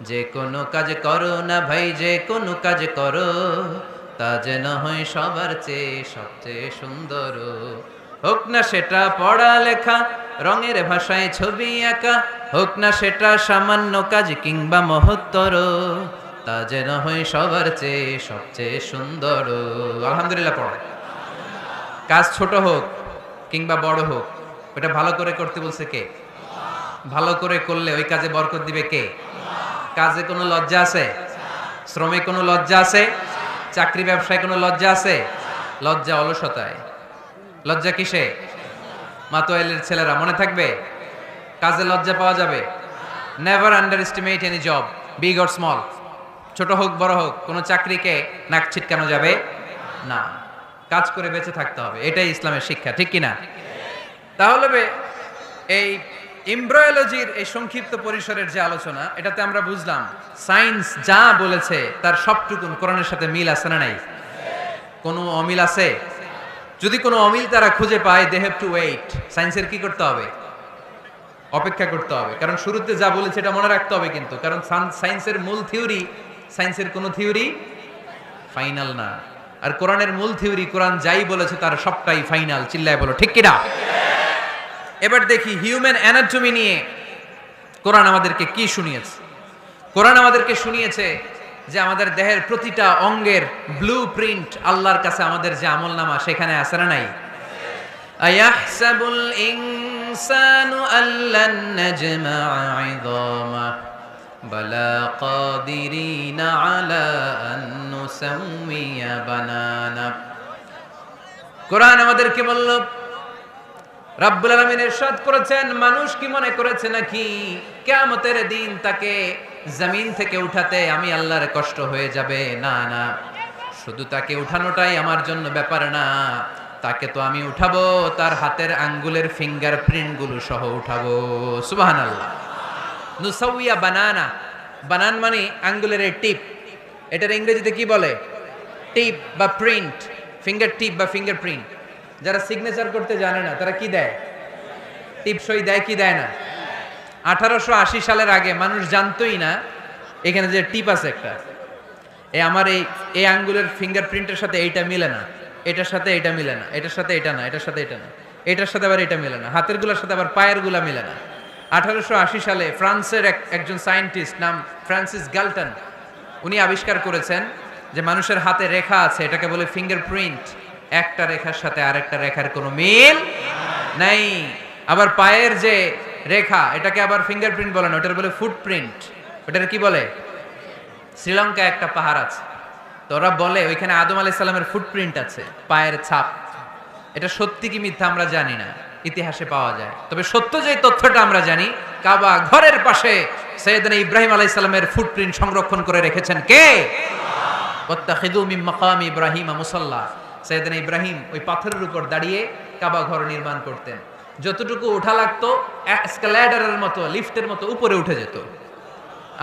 যে কোনো কাজ করো না ভাই, যে কোনো কাজ করো, তা যেন হয় সবার চেয়ে সবচেয়ে সুন্দর। হোক না সেটা পড়ালেখা, রঙের ভাষায় ছবি আঁকা, হোক না সেটা সামান্য কাজ কিংবা মহত্তর, তা যেন হয় সবার চেয়ে সবচেয়ে সুন্দর। আলহামদুলিল্লাহ পড়ে। কাজ ছোট হোক কিংবা বড় হোক, ওটা ভালো করে করতে বলছে কে? ভালো করে করলে ওই কাজে বরকত দিবে কে? কাজে কোনো লজ্জা আছে? শ্রমে কোনো লজ্জা আছে? চাকরি ব্যবসায় কোনো লজ্জা আছে? লজ্জা অলসতায়। লজ্জা কিসে? মাতোয়াইলের ছেলেরা মনে থাকবে, কাজে লজ্জা পাওয়া যাবে। Never under estimate any job, big or small. ছোট হোক বড় হোক, কোনো চাকরিকে নাক ছিটকানো যাবে না। কাজ করে বেঁচে থাকতে হবে, এটাই ইসলামের শিক্ষা, ঠিক কিনা? তাহলে এই এমব্রায়োলজির এই সংক্ষিপ্ত পরিসরের যে আলোচনা, এটাতে আমরা বুঝলাম সায়েন্স যা বলেছে তার সবটুকুন কোরআনের সাথে মিল আছে না নাই? কোনো অমিল আছে? যদি কোনো অমিল তারা খুঁজে পায়, দে হ্যাভ টু ওয়েট। সায়েন্সের কি করতে হবে? অপেক্ষা করতে হবে, কারণ শুরুতে যা বলেছে এটা মনে রাখতে হবে কিন্তু, কারণ সায়েন্সের মূল থিওরি, সায়েন্সের কোনো থিওরি ফাইনাল না। আর কোরআনের মূল থিওরি, কোরআন যাই বলেছে তার সবটাই ফাইনাল। চিল্লায় বলো ঠিক কিনা? এবার দেখি হিউম্যান অ্যানাটমি নিয়ে কোরআন আমাদেরকে কি শুনিয়েছে। কোরআন আমাদেরকে শুনিয়েছে যে আমাদের দেহের প্রতিটা অঙ্গের ব্লু প্রিন্ট আল্লাহর কাছে আমাদের যে আমলনামা সেখানে আছে না নাই? আয়াহসাবুল ইনসানু আল্লান নাজমা'a 'ইযামা বালা কাদিরিনা আলা আন নুসাউমিয়া বানানা। কোরআন আমাদেরকে বলল, রাব্বুল আলামিন ইরশাদ করেছেন, মানুষ কি মনে করেছে নাকি কিয়ামতের দিন তাকে জমিন থেকে উঠাতে আমি আল্লাহর কষ্ট হয়ে যাবে? না না, শুধু তাকে উঠানোটাই আমার জন্য ব্যাপার না, তাকে তো আমি উঠাবো তার হাতের আঙ্গুলের ফিঙ্গারপ্রিন্ট গুলো সহ উঠাবো। সুবহানাল্লাহ। নুসাউইয়া বানানা, বানান মানে আঙ্গুলের টিপ, এটার ইংরেজিতে কি বলে? টিপ বা প্রিন্ট, ফিঙ্গার টিপ বা ফিঙ্গারপ্রিন্ট। যারা সিগনেচার করতে জানে না তারা কি দেয়? টিপসই দেয় কি দেয় না? 1880 সালের আগে মানুষ জানতোই না এখানে যে টিপ আছে একটা, আমার এই আঙ্গুলের ফিঙ্গারপ্রিন্টের সাথে এইটা মিলে না, এটার সাথে এটা মিলে না, এটার সাথে এটা না, এটার সাথে এটা না, এটার সাথে আবার এটা মিলে না, হাতের গুলার সাথে আবার পায়ের গুলা মিলে না। 1880 সালে ফ্রান্সের একজন সায়েন্টিস্ট নাম ফ্রান্সিস গ্যালটন, উনি আবিষ্কার করেছেন যে মানুষের হাতে রেখা আছে, এটাকে বলে ফিঙ্গারপ্রিন্ট। একটা রেখার সাথে আরেকটা রেখার কোনো মিল নাই। আবার পায়ের যে রেখা, এটাকে আবার ফিঙ্গারপ্রিন্ট বলে না, ওটার বলে ফুটপ্রিন্ট। ওটার কি বলে? শ্রীলঙ্কায় একটা পাহাড় আছে, তো ওরা বলে ওইখানে আদম আলাইহিস সালামের ফুটপ্রিন্ট আছে, পায়ের ছাপ। এটা সত্যি কি মিথ্যা আমরা জানি না, ইতিহাসে পাওয়া যায়। তবে সত্য যে তথ্যটা আমরা জানি, কাবা ঘরের পাশে সাইয়েদনা ইব্রাহিম আলাইহিস সালামের ফুটপ্রিন্ট সংরক্ষণ করে রেখেছেন কে? ওয়াত্তাখিযু মিন মাকামি ইব্রাহিম মুসাল্লা। সাইয়েদনা ইব্রাহিম ওই পাথরের উপর দাঁড়িয়ে কাবা ঘর নির্মাণ করতেন। যতটুকু ওঠা লাগতো এসকালেটরের মতো, লিফটের মতো উপরে উঠে যেত।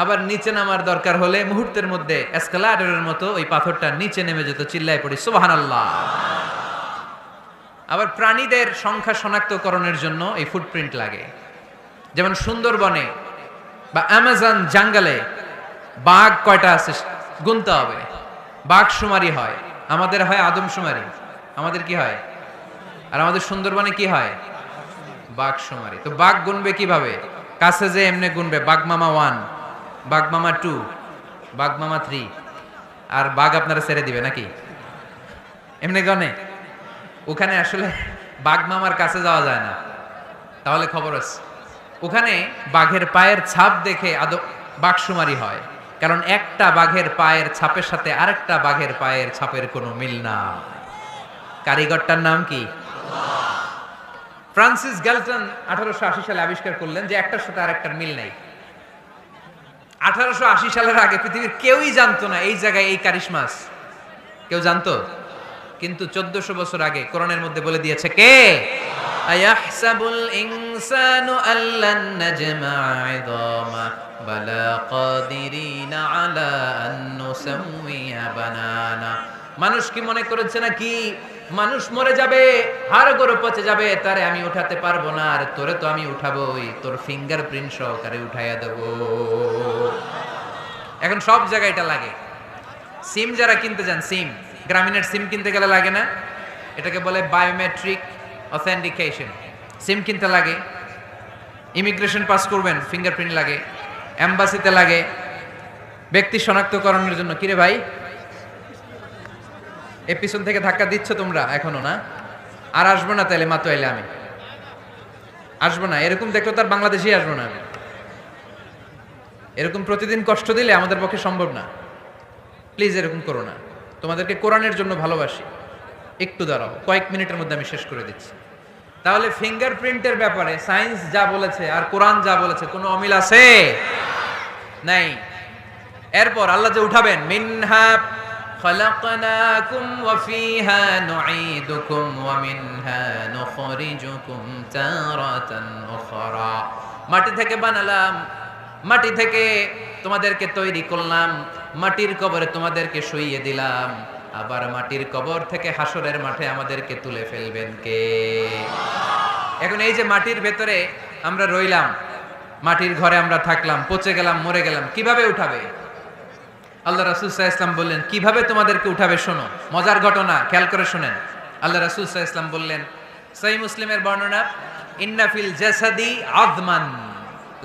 আবার নিচে নামার দরকার হলে মুহূর্তের মধ্যে এসকালেটরের মতো ওই পাথরটা নিচে নেমে যেত। চিল্লায় পড়ি সুবহানাল্লাহ। আবার প্রাণীদের সংখ্যা শনাক্তকরণের জন্য এই ফুটপ্রিন্ট লাগে। যেমন সুন্দরবনে বা অ্যামাজন জঙ্গলে বাঘ কয়টা আছে গুনতে হবে। বাঘ শুমারি হয়, আমাদের হয় আদমশুমারি। আমাদের কি হয়? আর আমাদের সুন্দরবনে কি হয়? বাঘ শুমারি। তো বাঘ গুনবে কিভাবে? কাছে যে এমনি গুনবে, বাঘ মামা 1, বাঘ মামা 2, বাঘ মামা 3, আর বাঘ আপনারা ছেড়ে দিবে নাকি? এমনি গনে? ওখানে আসলে বাঘ মামার কাছে যাওয়া যায় না, তাহলে খবর আছে। ওখানে বাঘের পায়ের ছাপ দেখে বাঘ শুমারি হয়, কারণ একটা বাঘের পায়ের ছাপের সাথে আরেকটা বাঘের পায়ের ছাপের কোনো মিল না। কারিগরটার নাম কি? ফ্রান্সিস গ্যালটন 1880 সালে আবিষ্কার করলেন যে একটার সাথে আরেকটার মিল নাই। 1880 সালের আগে পৃথিবীর কেউই জানতো না এই জায়গায় এই কারিশমা আছে। কেউ জানতো? কিন্তু 1400 বছর আগে কোরআনের মধ্যে বলে দিয়েছে কে? আয়াহসাবুল ইনসানু আল্লান নাজমা'a 'ইযামা বালা কাদিরিনা আলা আন নুসাউমিয়া বানানা। মানুষ কি মনে করেছে নাকি মানুষ মরে যাবে, হাড় গোড় পচে যাবে, তারে আমি উঠাতে পারবো না, আর তোরে তো আমি উঠাবোই, তোর ফিঙ্গারপ্রিন্ট সহকারে উঠাইয়া দেব। এখন সব জায়গায় এটা লাগে। সিম যারা কিনতে যান, সিম গ্রামীণের সিম কিনতে গেলে লাগে না? এটাকে বলে বায়োমেট্রিক অথেন্টিকেশন। সিম কিনতে লাগে, ইমিগ্রেশন পাস করবেন ফিঙ্গারপ্রিন্ট লাগে, এম্বাসিতে লাগে, ব্যক্তি শনাক্তকরণের জন্য। কিরে ভাই, এ পিছন থেকে ধাক্কা দিচ্ছ তোমরা এখনো না? আর আসবো না তাইলে, মাতো এলে আমি আসবো না। এরকম দেখলে তার বাংলাদেশেই আসবো না আমি। এরকম প্রতিদিন কষ্ট দিলে আমাদের পক্ষে সম্ভব না। প্লিজ এরকম করো না। তোমাদেরকে কোরআনের জন্য ভালোবাসি, একটু দাঁড়াও, কয়েক মিনিটের মধ্যে আমি শেষ করে দিচ্ছি। তাহলে ফিঙ্গারপ্রিন্টের ব্যাপারে সায়েন্স যা বলেছে আর কোরআন যা বলেছে কোনো অমিল আছে? নাই। এরপর আল্লাহ যে উঠাবেন, মিনহা খালাকনাকুম ওয়া ফিহা নুঈদুকুম ওয়া মিনহা নুখরিজুকুম তারাতান উখরা। মাটি থেকে বানালাম, মাটি থেকে তোমাদেরকে তৈরি করলাম, মাটির কবরে তোমাদেরকে শুইয়ে দিলাম, আবার মাটির কবর থেকে হাসরের মাঠে আমাদেরকে তুলে ফেলবেন কে? এখন এই যে মাটির ভেতরে আমরা রইলাম, মাটির ঘরে আমরা থাকলাম, পচে গেলাম, মরে গেলাম, কিভাবে উঠাবে? আল্লাহ রাসূল সাল্লাল্লাহু আলাইহি ওয়াসাল্লাম বললেন, কিভাবে তোমাদেরকে উঠাবে শোনো। মজার ঘটনা, খেয়াল করে শুনেন। আল্লাহ রাসূল সাল্লাল্লাহু আলাইহি ওয়াসাল্লাম বললেন, সহিহ মুসলিমের বর্ণনা, ইন্না ফিল জাসাদি আযমান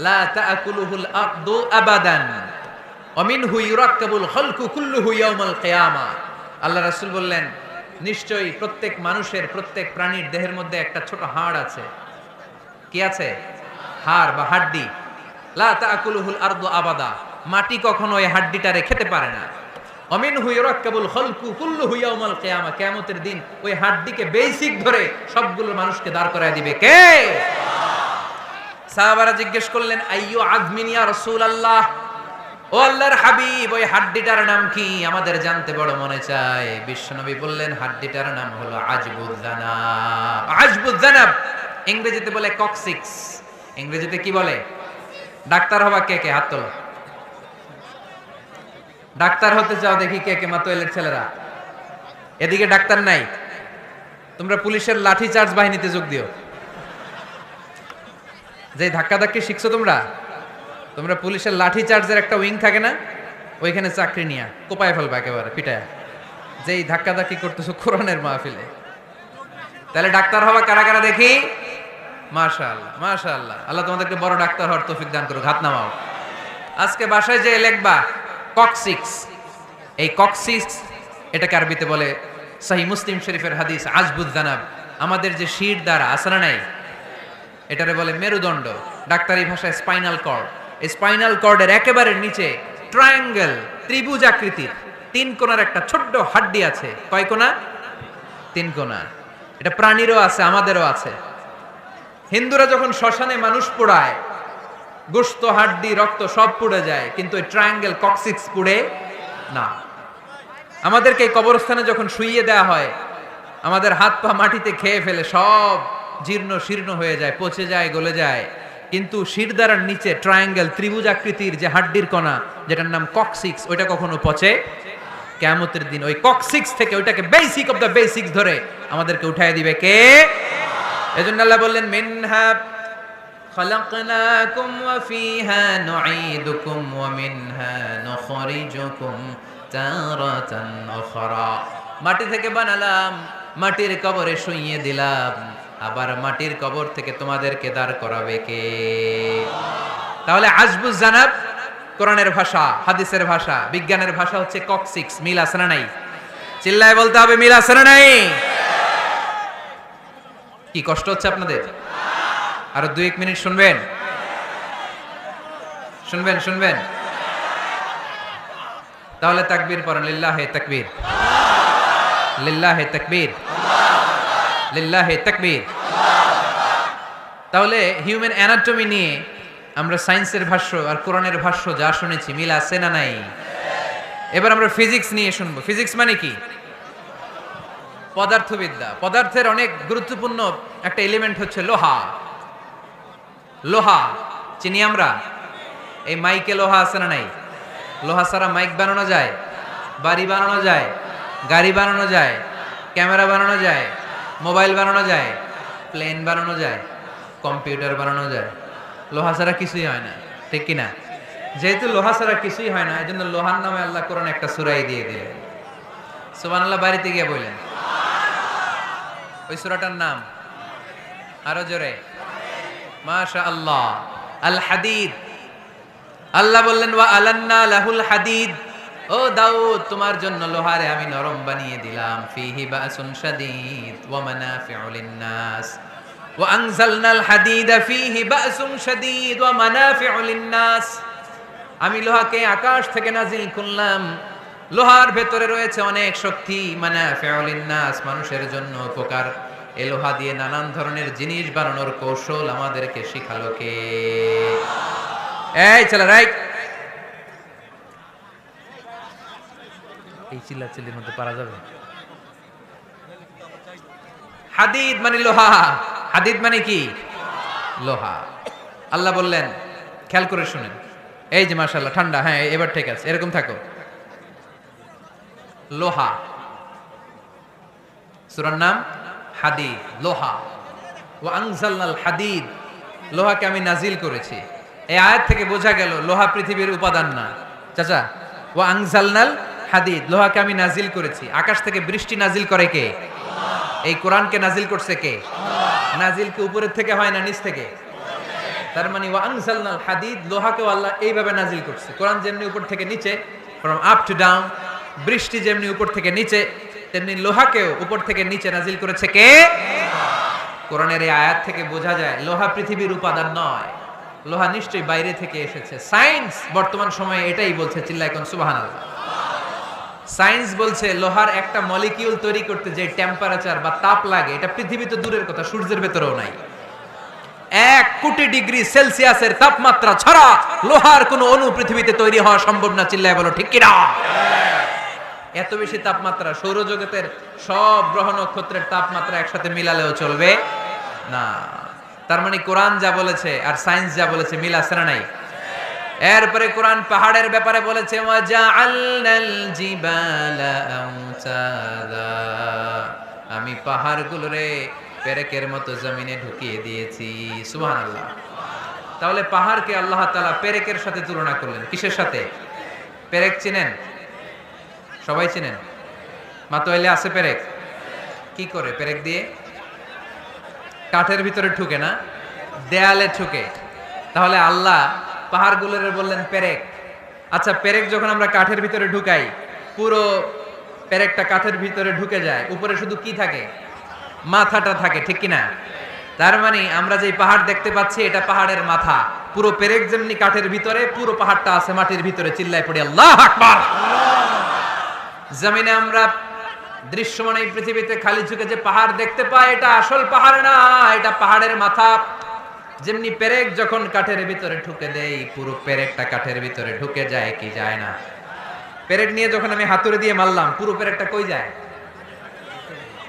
লা তাআকুলুহুল আরদু আবাদান ওয়া মিনহু ইউরাক্কাবুল খালকু কুল্লুহু ইয়াউমাল কিয়ামা। আল্লাহ রাসূল বললেন, নিশ্চয়ই প্রত্যেক মানুষের, প্রত্যেক প্রাণীর দেহের মধ্যে একটা ছোট হাড় আছে। কি আছে? হাড় বা হাড্ডি। লা তাআকুলুহুল আরদু আবাদা, মাটি কখনো ওই হাড্ডিটারে খেতে পারে না। অমিনহু ইউরাক্কাবুল খালকু কুল্লুহু ইয়াউমাল কিয়ামা, কিয়ামতের দিন ওই হাড্ডিকে বেসিক ধরে সবগুলো মানুষকে দাঁড় করায় দিবে কে? সাহাবারা জিজ্ঞেস করলেন, আইয়ু আযমিন ইয়া রাসূলুল্লাহ, ও আল্লাহর হাবিব, ওই হাড্ডিটার নাম কি? আমাদের জানতে বড় মনে চায়। বিশ্বনবী বললেন, হাড্ডিটার নাম হলো আজবুয জানাব। আজবুয জানাব ইংরেজিতে বলে কক্সিক্স। ইংরেজিতে কি বলে? ডাক্তার হবা কে কে? হাত তোলো। ডাক্তার হতে চাও দেখি কে কে? মাতোয়েলের ছেলেরা, এদিকে ডাক্তার নাই, তোমরা পুলিশের লাঠি চার্জ বাহিনীতে যোগ দিও। যে ধাক্কা ধাক্কি শিখছো তোমরা পুলিশের লাঠি চার্জের একটা উইং থাকে না, ওইখানে চাকরি নিয়া কোপায় ফেলবা একেবারে পিটায়া, যেই ধাক্কা ধাক্কি করতেছো কোরআনের মাহফিলে। তাহলে ডাক্তার হবা কারা কারা দেখি? মাশাআল্লাহ, মাশাআল্লাহ। আল্লাহ তোমাদেরকে বড় ডাক্তার হওয়ার তৌফিক দান করুক। হাত নামাও। আজকে বাসায় যে লিখবা কক্সিক্স, এই কক্সিক্স এটাকে আরবিতে বলে, সহিহ মুসলিম শরীফের হাদিস, আজবুয জানাব, আমাদের যে শির দ্বারা আছে না নাই, এটারে বলে মেরুদণ্ড, ডাক্তারি ভাষায় স্পাইনাল কর্ড। এই স্পাইনাল কর্ডের একেবারে নিচে ট্রায়াঙ্গেল, ত্রিভুজ আকৃতির তিন কোণার একটা ছোট্ট হাড্ডি আছে। কয় কোণা? তিন কোণা। এটা প্রাণীরও আছে, আমাদেরও আছে। হিন্দুরা যখন শ্মশানে মানুষ পোড়ায়, গোশত, হাড্ডি, রক্ত সব পুড়ে যায়, কিন্তু এই ট্রায়াঙ্গেল কক্সিক্স পুড়ে না। আমাদেরকে এই কবরস্থানে যখন শুইয়ে দেওয়া হয়, আমাদের হাত পা মাটিতে খেয়ে ফেলে, সব জীর্ণ শীর্ণ হয়ে যায়, পচে যায়, গলে যায়, কিন্তু শিরদাঁড়ার নিচে ট্রায়াঙ্গেল, ত্রিভুজ আকৃতির যে হাড্ডির কণা, যেটার নাম কক্সিক্স, ওইটা কখনো পচে। কিয়ামতের দিন ওই কক্সিক্স থেকে, ওইটাকে বেসিক অফ দ্য বেসিক্স ধরে আমাদেরকে উঠায় দিবে কে? এজন্য আল্লাহ বললেন, মিনহা খালাকনাকুম ওয়া ফিহা নুঈদুকুম ওয়া মিনহা নুখরিজুকুম তারাতান উখরা। মাটি থেকে বানালাম, মাটির কবরে শুইয়ে দিলাম, আবার মাটির কবর থেকে তোমাদেরকে দাঁড় করাবে কে? তাহলে আজবুয জানাব কোরআনের ভাষা, হাদিসের ভাষা, বিজ্ঞানের ভাষা হচ্ছে কক্সিক্স। মিল আছে না নাই? চিল্লায় বলতে হবে, মিল আছে না নাই? কি কষ্ট হচ্ছে আপনাদের? আরো 2-1 মিনিট শুনবেন? শুনবেন? তাহলে তাকবীর পড়েন, লিল্লাহে তাকবীর, লিল্লাহে তাকবীর, লিল্লাহে তাকবীর। তাহলে হিউম্যান অ্যানাটমি নিয়ে আমরা সায়েন্সের ভাষ্য আর কোরআনের ভাষ্য যা শুনেছি, মিল আছে না নাই? এবার আমরা ফিজিক্স নিয়ে শুনবো। ফিজিক্স মানে কি? পদার্থবিদ্যা। পদার্থের অনেক গুরুত্বপূর্ণ একটা এলিমেন্ট হচ্ছে লোহা। লোহা চিনি আমরা। এই মাইকে লোহা আছে না নাই? লোহা ছাড়া মাইক বানানো যায়, বাড়ি বানানো যায়, গাড়ি বানানো যায়, ক্যামেরা বানানো যায়, মোবাইল বানানো যায়, প্লেন বানানো যায়, কম্পিউটার বানানো যায়। লোহা ছাড়া কিছুই হয় না, ঠিক কিনা? যেহেতু লোহা ছাড়া কিছুই হয় না, এই জন্য লোহার নামে আল্লাহ কোরআন একটা সূরাই দিয়ে দিলেন। সুবহানাল্লাহ বাড়িতে গিয়ে বললেন। ওই সূরাটার নাম আরো জোরে, মাশাআল্লাহ, আল হাদিদ। আল্লাহ বললেন, ওয়া আলান্না লাহুল হাদিদ, ও দাউদ, তোমার জন্য লোহারে আমি নরম বানিয়ে দিলাম। ফিহি বাসুন শাদীদ ওয়া মানাফিউ লিন-নাস ওয়া আনজালনাল হাদিদা ফিহি বাসুন শাদীদ ওয়া মানাফিউ লিন-নাস। আমি লোহাকে আকাশ থেকে নাজিল করলাম, লোহার ভেতরে রয়েছে অনেক শক্তি। মানাফিউ লিন-নাস, মানুষের জন্য উপকার। এই লোহা দিয়ে নানান ধরনের জিনিস বানানোর কৌশল আমাদেরকে শিখালো কে? এই ছেলে, রাইট। এই চিল্লাচিল্লির মধ্যে পারা যাবে? হাদিদ মানে লোহা। হাদিদ মানে কি? লোহা। আল্লাহ বললেন, খেয়াল করে শুনেন, এই যে মাশাআল্লাহ ঠান্ডা, হ্যাঁ এবার ঠিক আছে, এরকম থাকো। লোহা, সূরার নাম হাদিদ, লোহা। ওয়া আনজালনাল হাদিদ, লোহাকে আমি নাজিল করেছি। এই আয়াত থেকে বোঝা গেল লোহা পৃথিবীর উপাদান না। চাচা, ওয়া আনজালনাল হাদিদ, লোহাকে আমি নাজিল করেছি। আকাশ থেকে বৃষ্টি নাজিল করে কে? এই কোরআনকে নাজিল করছে কে? নাজিল কি উপরের থেকে হয় না নিচ থেকে? তার মানে ওয়া আনজালনাল হাদিদ, লোহাকেও আল্লাহ এইভাবে নাজিল করছে। কোরআন যেমনি উপর থেকে নিচে, ফ্রম আপ টু ডাউন, বৃষ্টি যেমনি উপর থেকে নিচে, তেমনি লোহাকেও উপর থেকে নিচে নাজিল করেছে কে? কোরআনের এই আয়াত থেকে বোঝা যায় লোহা পৃথিবীর উপাদান নয়, লোহা নিশ্চয়ই বাইরে থেকে এসেছে। সায়েন্স বর্তমান সময়ে এটাই বলছে, চিল্লায় কোন সুবহানাল্লাহ। সায়েন্স বলছে লোহার একটা মলিকিউল তৈরি করতে যে টেম্পারেচার বা তাপ লাগে, এটা পৃথিবীতে দূরের কথা, সূর্যের ভেতরেও নাই। 1 কোটি ডিগ্রি সেলসিয়াসের তাপমাত্রা ছাড়া লোহার কোনো অণু পৃথিবীতে তৈরি হওয়া সম্ভব না। চিল্লায় বলো ঠিক কিনা? এত বেশি তাপমাত্রা সৌরজগতের সব গ্রহ নক্ষত্রের তাপমাত্রা একসাথে মিলালেও চলবে না। তার মানে কোরআন যা বলেছে আর সায়েন্স যা বলেছে মিল আছে না নাই? এরপরে কোরআন পাহাড়ের ব্যাপারে বলেছে, ওয়াজআলনাল জিবালা আওতাদা, আমি পাহাড়গুলোরে পেরেকের মতো জমিনে ঢুকিয়ে দিয়েছি। সুবহানাল্লাহ। তাহলে পাহাড়কে আল্লাহ তাআলা পেরেকের সাথে তুলনা করলেন। কিসের সাথে? পেরেক চিনেন? সবাই চিনেন? মাতোয়াইলে আছে পেরেক? কি করে পেরেক দিয়ে? কাঠের ভিতরে ঠুকে না, দেয়ালে ঠুকে। তাহলে আল্লাহ পাহাড়গুলোরে বললেন পেরেক। আচ্ছা, পেরেক যখন আমরা কাঠের ভিতরে ঢুকাই, পুরো পেরেকটা কাঠের ভিতরে ঢুকে যায়, উপরে শুধু কি থাকে? মাথাটা থাকে, ঠিক কিনা? তার মানে আমরা যে পাহাড় দেখতে পাচ্ছি এটা পাহাড়ের মাথা। পুরো পেরেক যেমনি কাঠের ভিতরে, পুরো পাহাড়টা আছে মাটির ভিতরে। চিল্লায় পড়ি আল্লাহু আকবার। জমিনে আমরা দৃশ্যমান এই পৃথিবীতে খালি চোখে যে পাহাড় দেখতে পাই, এটা আসল পাহাড় না, এটা পাহাড়ের মাথা। যেমনি পেরেক যখন কাঠের ভিতরে ঢুকে দেই, পুরো পেরেকটা কাঠের ভিতরে ঢুকে যায় কি যায় না? পেরেক নিয়ে যখন আমি হাতুড়ি দিয়ে মারলাম, পুরো পেরেকটা কই যায়?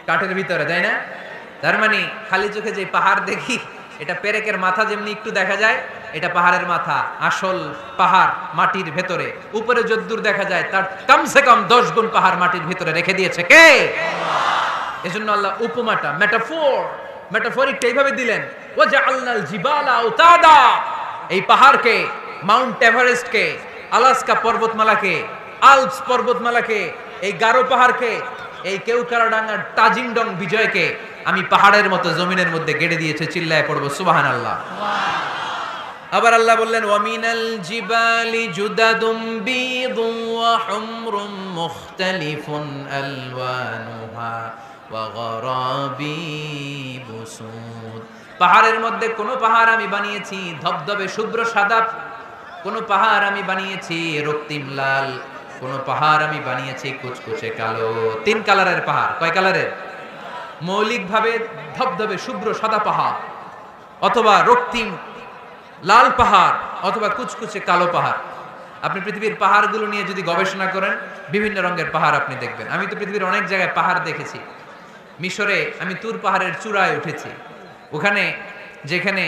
কাঠের ভিতরে, তাই না? তার মানে খালি চোখে যে পাহাড় দেখি, এটা পেরেকের মাথা যেমনি একটু দেখা যায়, এটা পাহাড়ের মাথা। আসল পাহাড় মাটির ভেতরে, উপরে যদ্দূর দেখা যায় তার কমসে কম 10 গুণ পাহাড় মাটির ভিতরে রেখে দিয়েছে কে? এজন্য আল্লাহ উপমাটা, মেটাফরিকটা এইভাবে দিলেন, ওয়াজআলনাল জিবালা আওতাদা, এই পাহাড়কে, মাউন্ট এভারেস্টকে, আলাস্কা পর্বতমালাকে, আলপস পর্বতমালাকে, এই গারো পাহাড়কে, এই কেওক্রাডাঙ্গার তাজিংডং বিজয়কে আমি পাহাড়ের মতো জমিনের মধ্যে গেড়ে দিয়েছে। চিল্লায় পড়বো সুবহানাল্লাহ। আবার আল্লাহ বললেন, ওয়ামিনাল জিবালি জুদাদুম বীদুন ওয়া হুমরুম মুখতালিফুন আলওয়ানুহা ওয়া গরাবিবু সুদ, পাহাড়ের মধ্যে কোন পাহাড় আমি বানিয়েছি ধবধবে শুভ্র সাদা, কোন পাহাড় আমি বানিয়েছি রক্তিম লাল, কোন পাহাড় আমি বানিয়েছি কুচকুচে কালো। 3 কালারের পাহাড়। কয় কালারের? মৌলিকভাবে ধবধবে শুভ্র সাদা পাহাড়, অথবা রক্তিম লাল পাহাড়, অথবা কুচকুচে কালো পাহাড়। আপনি পৃথিবীর পাহাড়গুলো নিয়ে যদি গবেষণা করেন, বিভিন্ন রঙের পাহাড় আপনি দেখবেন। আমি তো পৃথিবীর অনেক জায়গায় পাহাড় দেখেছি। মিশরে আমি তুর পাহাড়ের চূড়ায় উঠেছি। ওখানে যেখানে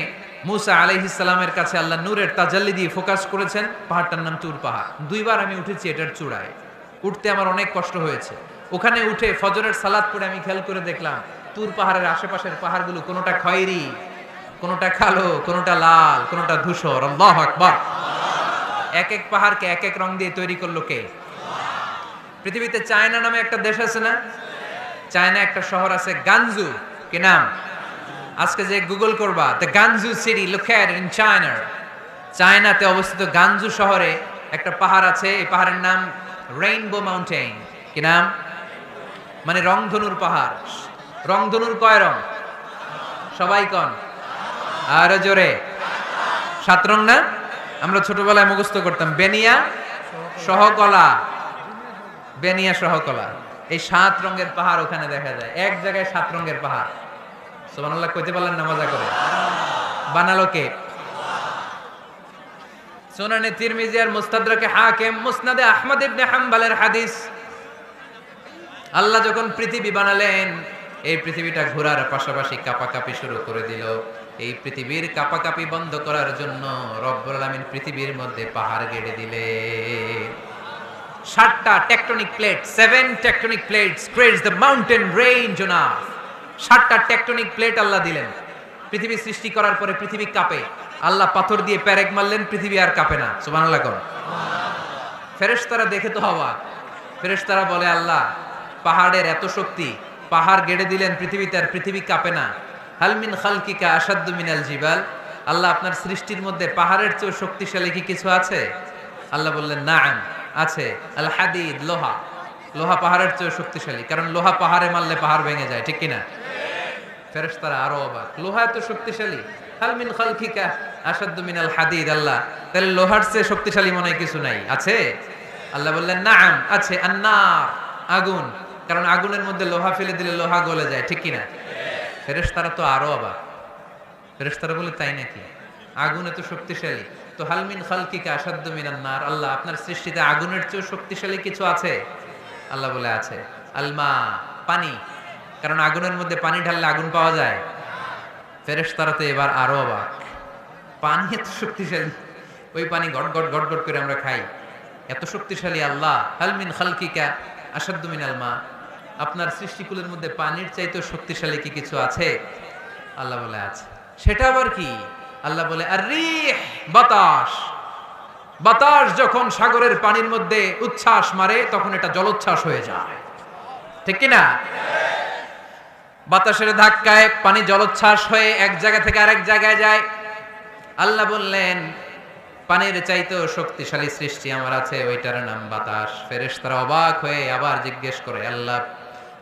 মুসা আলাইহিস সালামের কাছে আল্লাহ নূরের তাজাল্লি দিয়ে ফোকাস করেছেন, পাহাড়টার নাম তুর পাহাড়। 2 বার আমি উঠেছি এটার চূড়ায়। উঠতে আমার অনেক কষ্ট হয়েছে। ওখানে উঠে ফজরের সালাত পড়ে আমি খেয়াল করে দেখলাম তুর পাহাড়ের আশেপাশের পাহাড়গুলো কোনোটা খয়েরি, কোনোটা কালো, কোনোটা লাল, কোনোটা ধূসর। আল্লাহু আকবার। এক এক পাহাড়কে এক এক রং দিয়ে তৈরি করলো কে? পৃথিবীতে চায়না নামে একটা দেশ আছে না? চায়না একটা শহর আছে গানজু। কি নাম? আজকে যে গুগল করবা, the গানজু city located in China, চায়নাতে অবস্থিত গানজু শহরে একটা পাহাড় আছে। এই পাহাড়ের নাম রেইনবো মাউন্টেন। কি নাম? মানে রংধনুর পাহাড়। রংধনুর কয় রং? সবাই কন, আরো জোরে। 7 রং না? আমরা ছোটবেলায় মুখস্থ করতাম, বেনিয়া সহকলা, বেনিয়া সহকলা। এই 7 রঙের পাহাড় ওখানে দেখা যায়। এক জায়গায় 7 রঙের পাহাড়। সুবহানাল্লাহ কইতে পারলেন না? মজা করে। বানালো কে? সুনানে তিরমিজি আর মুস্তাদরাকে হাকিম, মুসনাদে আহমদ ইবনে হাম্বলের হাদিস। আল্লাহ যখন পৃথিবী বানালেন, এই পৃথিবীটা ঘোরার পাশাপাশি কাঁপাকাঁপি শুরু করে দিল। এই পৃথিবীর কাঁপাকাঁপি বন্ধ করার জন্য রব্বুল আলামিন পৃথিবীর মধ্যে পাহাড় গেড়ে দিলেন। 7টা tectonic plate, 7 tectonic plates creates the mountain range on earth. 7টা টেকটনিক প্লেট আল্লাহ দিলেন। পৃথিবী সৃষ্টি করার পরে পৃথিবী কাঁপে, আল্লাহ পাথর দিয়ে পেরেক মারলেন, পৃথিবী আর কাঁপে না। সুবহানাল্লাহ কোন। ফেরেশতারা দেখে তো অবাক। ফেরেশতারা বলে, আল্লাহ পাহাড়ের এত শক্তি, পাহাড় গেড়ে দিলেন পৃথিবীতে, আর পৃথিবী কাঁপে না। হাল মিন খালকিকা আশাদ্দু মিনাল জিবাল, আল্লাহ আপনার সৃষ্টির মধ্যে পাহাড়ের চেয়ে শক্তিশালী কি কিছু আছে? আল্লাহ বললেন, নাআম, আছে। আল হাদিদ, লোহা। লোহা পাহাড়ের চেয়ে শক্তিশালী, কারণ লোহা পাহাড়ে মারলে পাহাড় ভেঙে যায়, ঠিক কিনা? ফেরেশতারা আরো অবাক, লোহা এত শক্তিশালী? হাল মিন খালকিকা আশাদ্দু মিনাল হাদিদ, আল্লাহ তাহলে লোহার চেয়ে শক্তিশালী মনে হয় কিছু নাই, আছে? আল্লাহ বললেন, নাআম, আছে। আন্নার, আগুন, কারণ আগুনের মধ্যে লোহা ফেলে দিলে লোহা গলে যায়, ঠিক কিনা? ফেরেশতারা তো আরো অবাক। ফেরেশতারা বলে, তাই নাকি? আগুন এত শক্তিশালী, তো হাল মিন খালকিকা আশাদ্দু মিনান নার, আল্লাহ আপনার সৃষ্টিতে আগুনের চেয়ে শক্তিশালী কিছু আছে? আল্লাহ বলে, আছে। আলমা, পানি, কারণ আগুনের মধ্যে পানি ঢাললে আগুন পাওয়া যায়। ফেরেশতারা তো এবার আরো অবাক, পানি এত শক্তিশালী, ওই পানি গট গট গট গট করে আমরা খাই, এত শক্তিশালী আল্লাহ। হাল মিন খালকিকা আশাদ্দু মিনাল মা, আপনার সৃষ্টিকুলের মধ্যে পানির চাইতে শক্তিশালী কি কিছু আছে? আল্লাহ বলে, আছে। সেটা আবার কি? আল্লাহ বলে, আর রিহ, বাতাস। বাতাস যখন সাগরের পানির মধ্যে উচ্ছ্বাস মারে তখন এটা জলোচ্ছ্বাস হয়ে যায়, ঠিক কিনা? বাতাসের ধাক্কায় পানি জলোচ্ছ্বাস হয়ে এক জায়গা থেকে আরেক জায়গায় যায়। আল্লাহ বললেন, পানির চাইতেও শক্তিশালী সৃষ্টি আমার আছে, ওইটার নাম বাতাস। ফেরেশতারা অবাক হয়ে আবার জিজ্ঞেস করে, আল্লাহ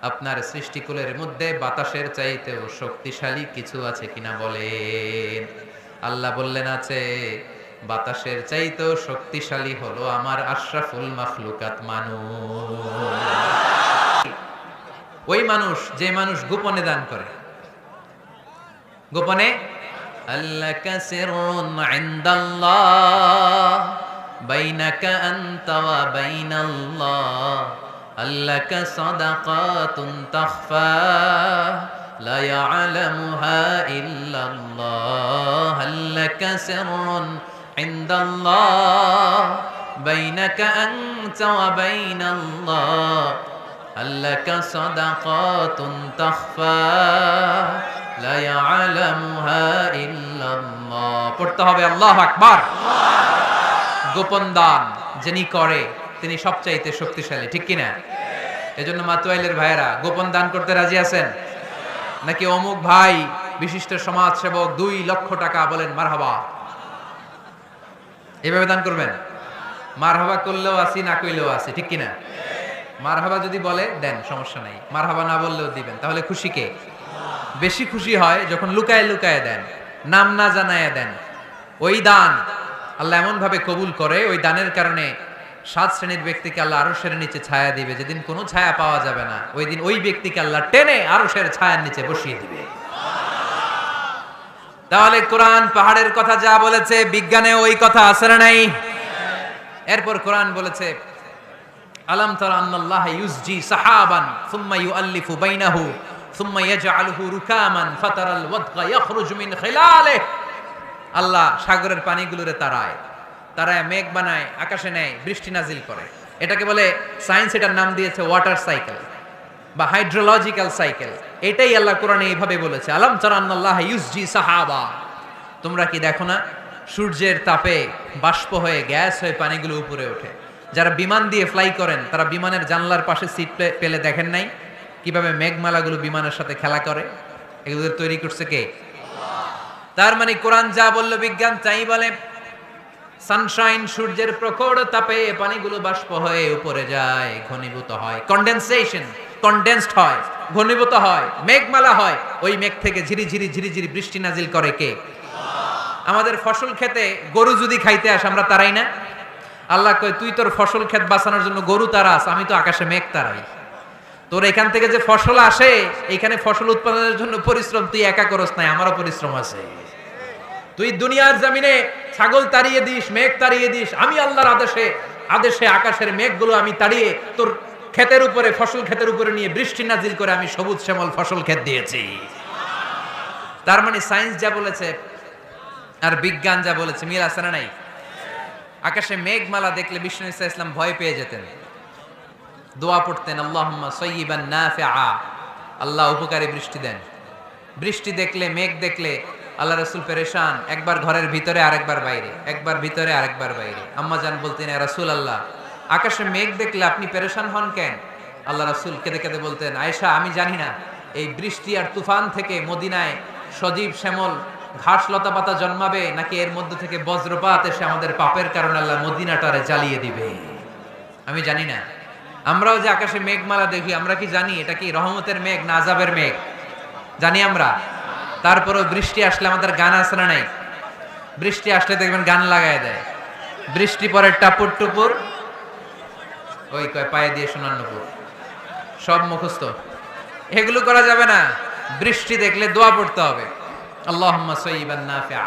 আপনার সৃষ্টিকুলের মধ্যে বাতাসের চাইতেও শক্তিশালী কিছু আছে কিনা বলেন। আল্লাহ বললেন, আছে। বাতাসের চাইতেও শক্তিশালী হলো আমার আশরাফুল মাখলুকাত মানুষ। ওই মানুষ যে মানুষ গোপনে দান করে, গোপনে। আল্লাকা সিররুন ইনদাল্লাহ বাইনাকা আনতা ওয়া বাইনাল্লাহ, আল্লাকা সাদাকাতুন তাখফা লা ইয়ালামুহা ইল্লাল্লাহ, আল্লাকা সিররুন ইনদাল্লাহ বাইনাকা আনতা ওয়া বাইনাল্লাহ, আল্লাকা সাদাকাতুন তাখফা লা ইয়ালামুহা ইল্লাল্লাহ। পড়তে হবে আল্লাহু আকবার। গোপন দান যিনি করে তিনি সবচাইতে শক্তিশালী, ঠিক কিনা? এজন্য মাতুয়াইলের ভাইয়েরা গোপন দান করতে রাজি আছেন নাকি? অমুক ভাই বিশিষ্ট সমাজ সেবক 2 লক্ষ টাকা, বলেন মারহাবা। এভাবে দান করবেন। মারহাবা করলেও আসি, না কইলেও আসি, ঠিক কিনা? মারহাবা যদি বলে দেন, সমস্যা নাই। মারহাবা না বললেও দিবেন। তাহলে খুশি কে? বেশি খুশি হয় যখন লুকায় লুকায় দেন, নাম না জানায় দেন। ওই দান আল্লাহ এমন ভাবে কবুল করে, ওই দানের কারণে 7 শ্রেণীর ব্যক্তিকে আল্লাহ আরশের নিচে ছায়া দিবে, যেদিন কোনো ছায়া পাওয়া যাবে না, ওই দিন ওই ব্যক্তিকে আল্লাহ টেনে আরশের ছায়ার নিচে বসিয়ে দিবে। তাহলে কোরআন পাহাড়ের কথা যা বলেছে, বিজ্ঞানে ওই কথা আছে না নাই? এরপর কোরআন বলেছে, আলাম তারা আন্নাল্লাহা ইউসজি সাহাবান সুম্মা ইউআল্লিফু বাইনাহু সুম্মা ইয়াজআলুহু রুকামান ফাতারাল ওয়াদকা ইয়াখরুজু মিন খিলালিহি, আল্লাহ সাগরের পানিগুলোরে তারায় তারায় মেঘ বানায়, আকাশে নেয়, বৃষ্টি নাজিল করে। এটাকে বলে সায়েন্স, এটার নাম দিয়েছে ওয়াটার সাইকেল বা হাইড্রোলজিক্যাল সাইকেল। এটাই আল্লাহ কোরআনে এইভাবে বলেছে, আলাম তারা আন্নাল্লাহা ইউসজি সাহাবা, তোমরা কি দেখো না সূর্যের তাপে বাষ্প হয়ে গ্যাস হয়ে পানিগুলো উপরে ওঠে। যারা বিমান দিয়ে ফ্লাই করেন তারা বিমানের জানলার পাশে সিট পেলে দেখেন নাই কিভাবে মেঘমালাগুলো বিমানের সাথে খেলা করে? এগুলো তৈরি করছে কে? তার মানে কোরআন যা বলল বিজ্ঞান তাই বলে। সানশাইন, সূর্যের প্রখর তাপে পানিগুলো বাষ্প হয়ে উপরে যায়, ঘনীভূত হয়, কন্ডেনসেশন, কন্ডেন্সড হয়, ঘনীভূত হয়, মেঘমালা হয়। ওই মেঘ থেকে ঝিরি ঝিরি ঝিরি ঝিরি বৃষ্টি নাজিল করে কে? আমাদের ফসল খেতে গরু যদি খাইতে আসে আমরা তারাই না? আল্লাহ কয়, তুই তোর ফসল ক্ষেত বাঁচানোর জন্য গরু তারাস, আমি তো আকাশে মেঘ তারাই। তোর এখান থেকে যে ফসল আসে, এখানে ফসল উৎপাদনের জন্য পরিশ্রম তুই একা করস নাই, আমারও পরিশ্রম আছে। তুই দুনিয়ার জমিনে ছাগল তাড়িয়ে দিস, মেঘ তাড়িয়ে দিস, আমি আল্লাহর আদেশে আদেশে আকাশের মেঘগুলো আমি তাড়িয়ে তোর ক্ষেতের উপরে, ফসল ক্ষেতের উপরে নিয়ে বৃষ্টি নাজিল করে আমি সবুজ শ্যামল ফসল ক্ষেত দিয়েছি। তার মানে সায়েন্স যা বলেছে আর বিজ্ঞান যা বলেছে মিল আছে না নাই? আকাশে মেঘমালা দেখলে বিষ্ণু ঈসা ইসলাম ভয় পেয়ে যেতেন, দোয়া পড়তেন, আল্লাহুম্মা সাইয়্যিবান নাফিআ, আল্লাহ উপকারী বৃষ্টি দেন। বৃষ্টি দেখলে, মেঘ দেখলে আল্লাহ রাসূল পেরেশান, একবার ঘরের ভিতরে আরেকবার বাইরে, একবার ভিতরে আরেকবার বাইরে। আম্মা জান বলতেন, ইয়া রাসূলুল্লাহ, আকাশে মেঘ দেখলে আপনি পেরেশান হন কেন? আল্লাহ রাসূল কেঁদে কেঁদে বলতেন, আয়েশা, আমি জানি না এই বৃষ্টি আর তুফান থেকে মদিনায় সজীব শ্যামল ঘাস লতা পাতা জন্মাবে, নাকি এর মধ্যে থেকে বজ্রপাত এসে আমাদের পাপের কারণে আল্লাহ মদিনাটারে জ্বালিয়ে দিবে। আমি জানি না। আমরাও যে আকাশে মেঘমালা দেখি, আমরা কি জানি এটা কি রহমতের মেঘ না আযাবের মেঘ? জানি আমরা। তারপরেও বৃষ্টি আসলে আমাদের গান আছে না নাই? বৃষ্টি আসলে দেখবেন গান লাগায় দেয়। বৃষ্টি পরে টাপুর টুপুর, ওই কয় পায়ে দিয়ে সোনান্নপুর, সব মুখস্থ। এগুলো করা যাবে না। বৃষ্টি দেখলে দোয়া পড়তে হবে, আল্লাহুম্মা সাইয়্যিবান নাফিআ,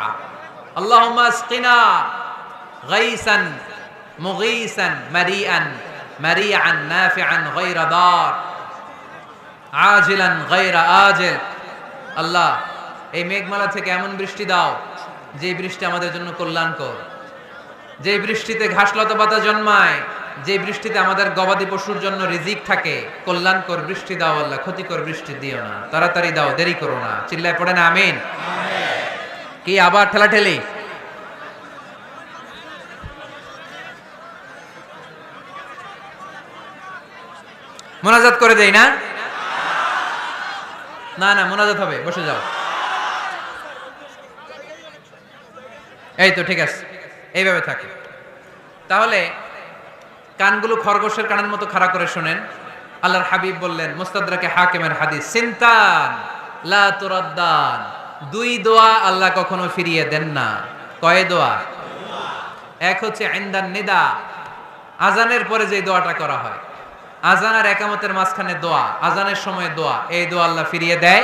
আল্লাহুম্মা আসকিনা গাইসান মুগীসান মারিআন মারিআন নাফিআন গায়রা দার আজিলান গায়রা আজিল। আল্লাহ, এই মেঘমালা থেকে এমন বৃষ্টি দাও যে বৃষ্টি আমাদের জন্য কল্যাণকর, যে বৃষ্টিতে ঘাস লতা পাতা জন্মায়, যে বৃষ্টিতে আমাদের গবাদি পশুর জন্য রিজিক থাকে। কল্যাণকর বৃষ্টি দাও আল্লাহ, ক্ষতিকর বৃষ্টি দিও না, তাড়াতাড়ি দাও, দেরি করো না। চিল্লায় পড়েন আমিন। কি আবার ঠেলাঠেলি? মোনাজাত করে দেই না? না না, মোনাজাত হবে, বসে যাও। এই তো ঠিক আছে, এইভাবে থাকে। তাহলে কানগুলো খরগোশের কানের মতো খাড়া করে শোনেন। আল্লাহর হাবিব বললেন, মুস্তাদরাকে হাকিমের হাদিস, সিনতান লা তুরাদ্দান, দুই দোয়া আল্লাহ কখনো ফিরিয়ে দেন না। কয় দোয়া? এক হচ্ছে ইনদান নিদা, আজানের পরে যে দোয়াটা করা হয়, আজান আর একামতের মাঝখানে দোয়া, আজানের সময় দোয়া, এই দোয়া আল্লাহ ফিরিয়ে দেয়,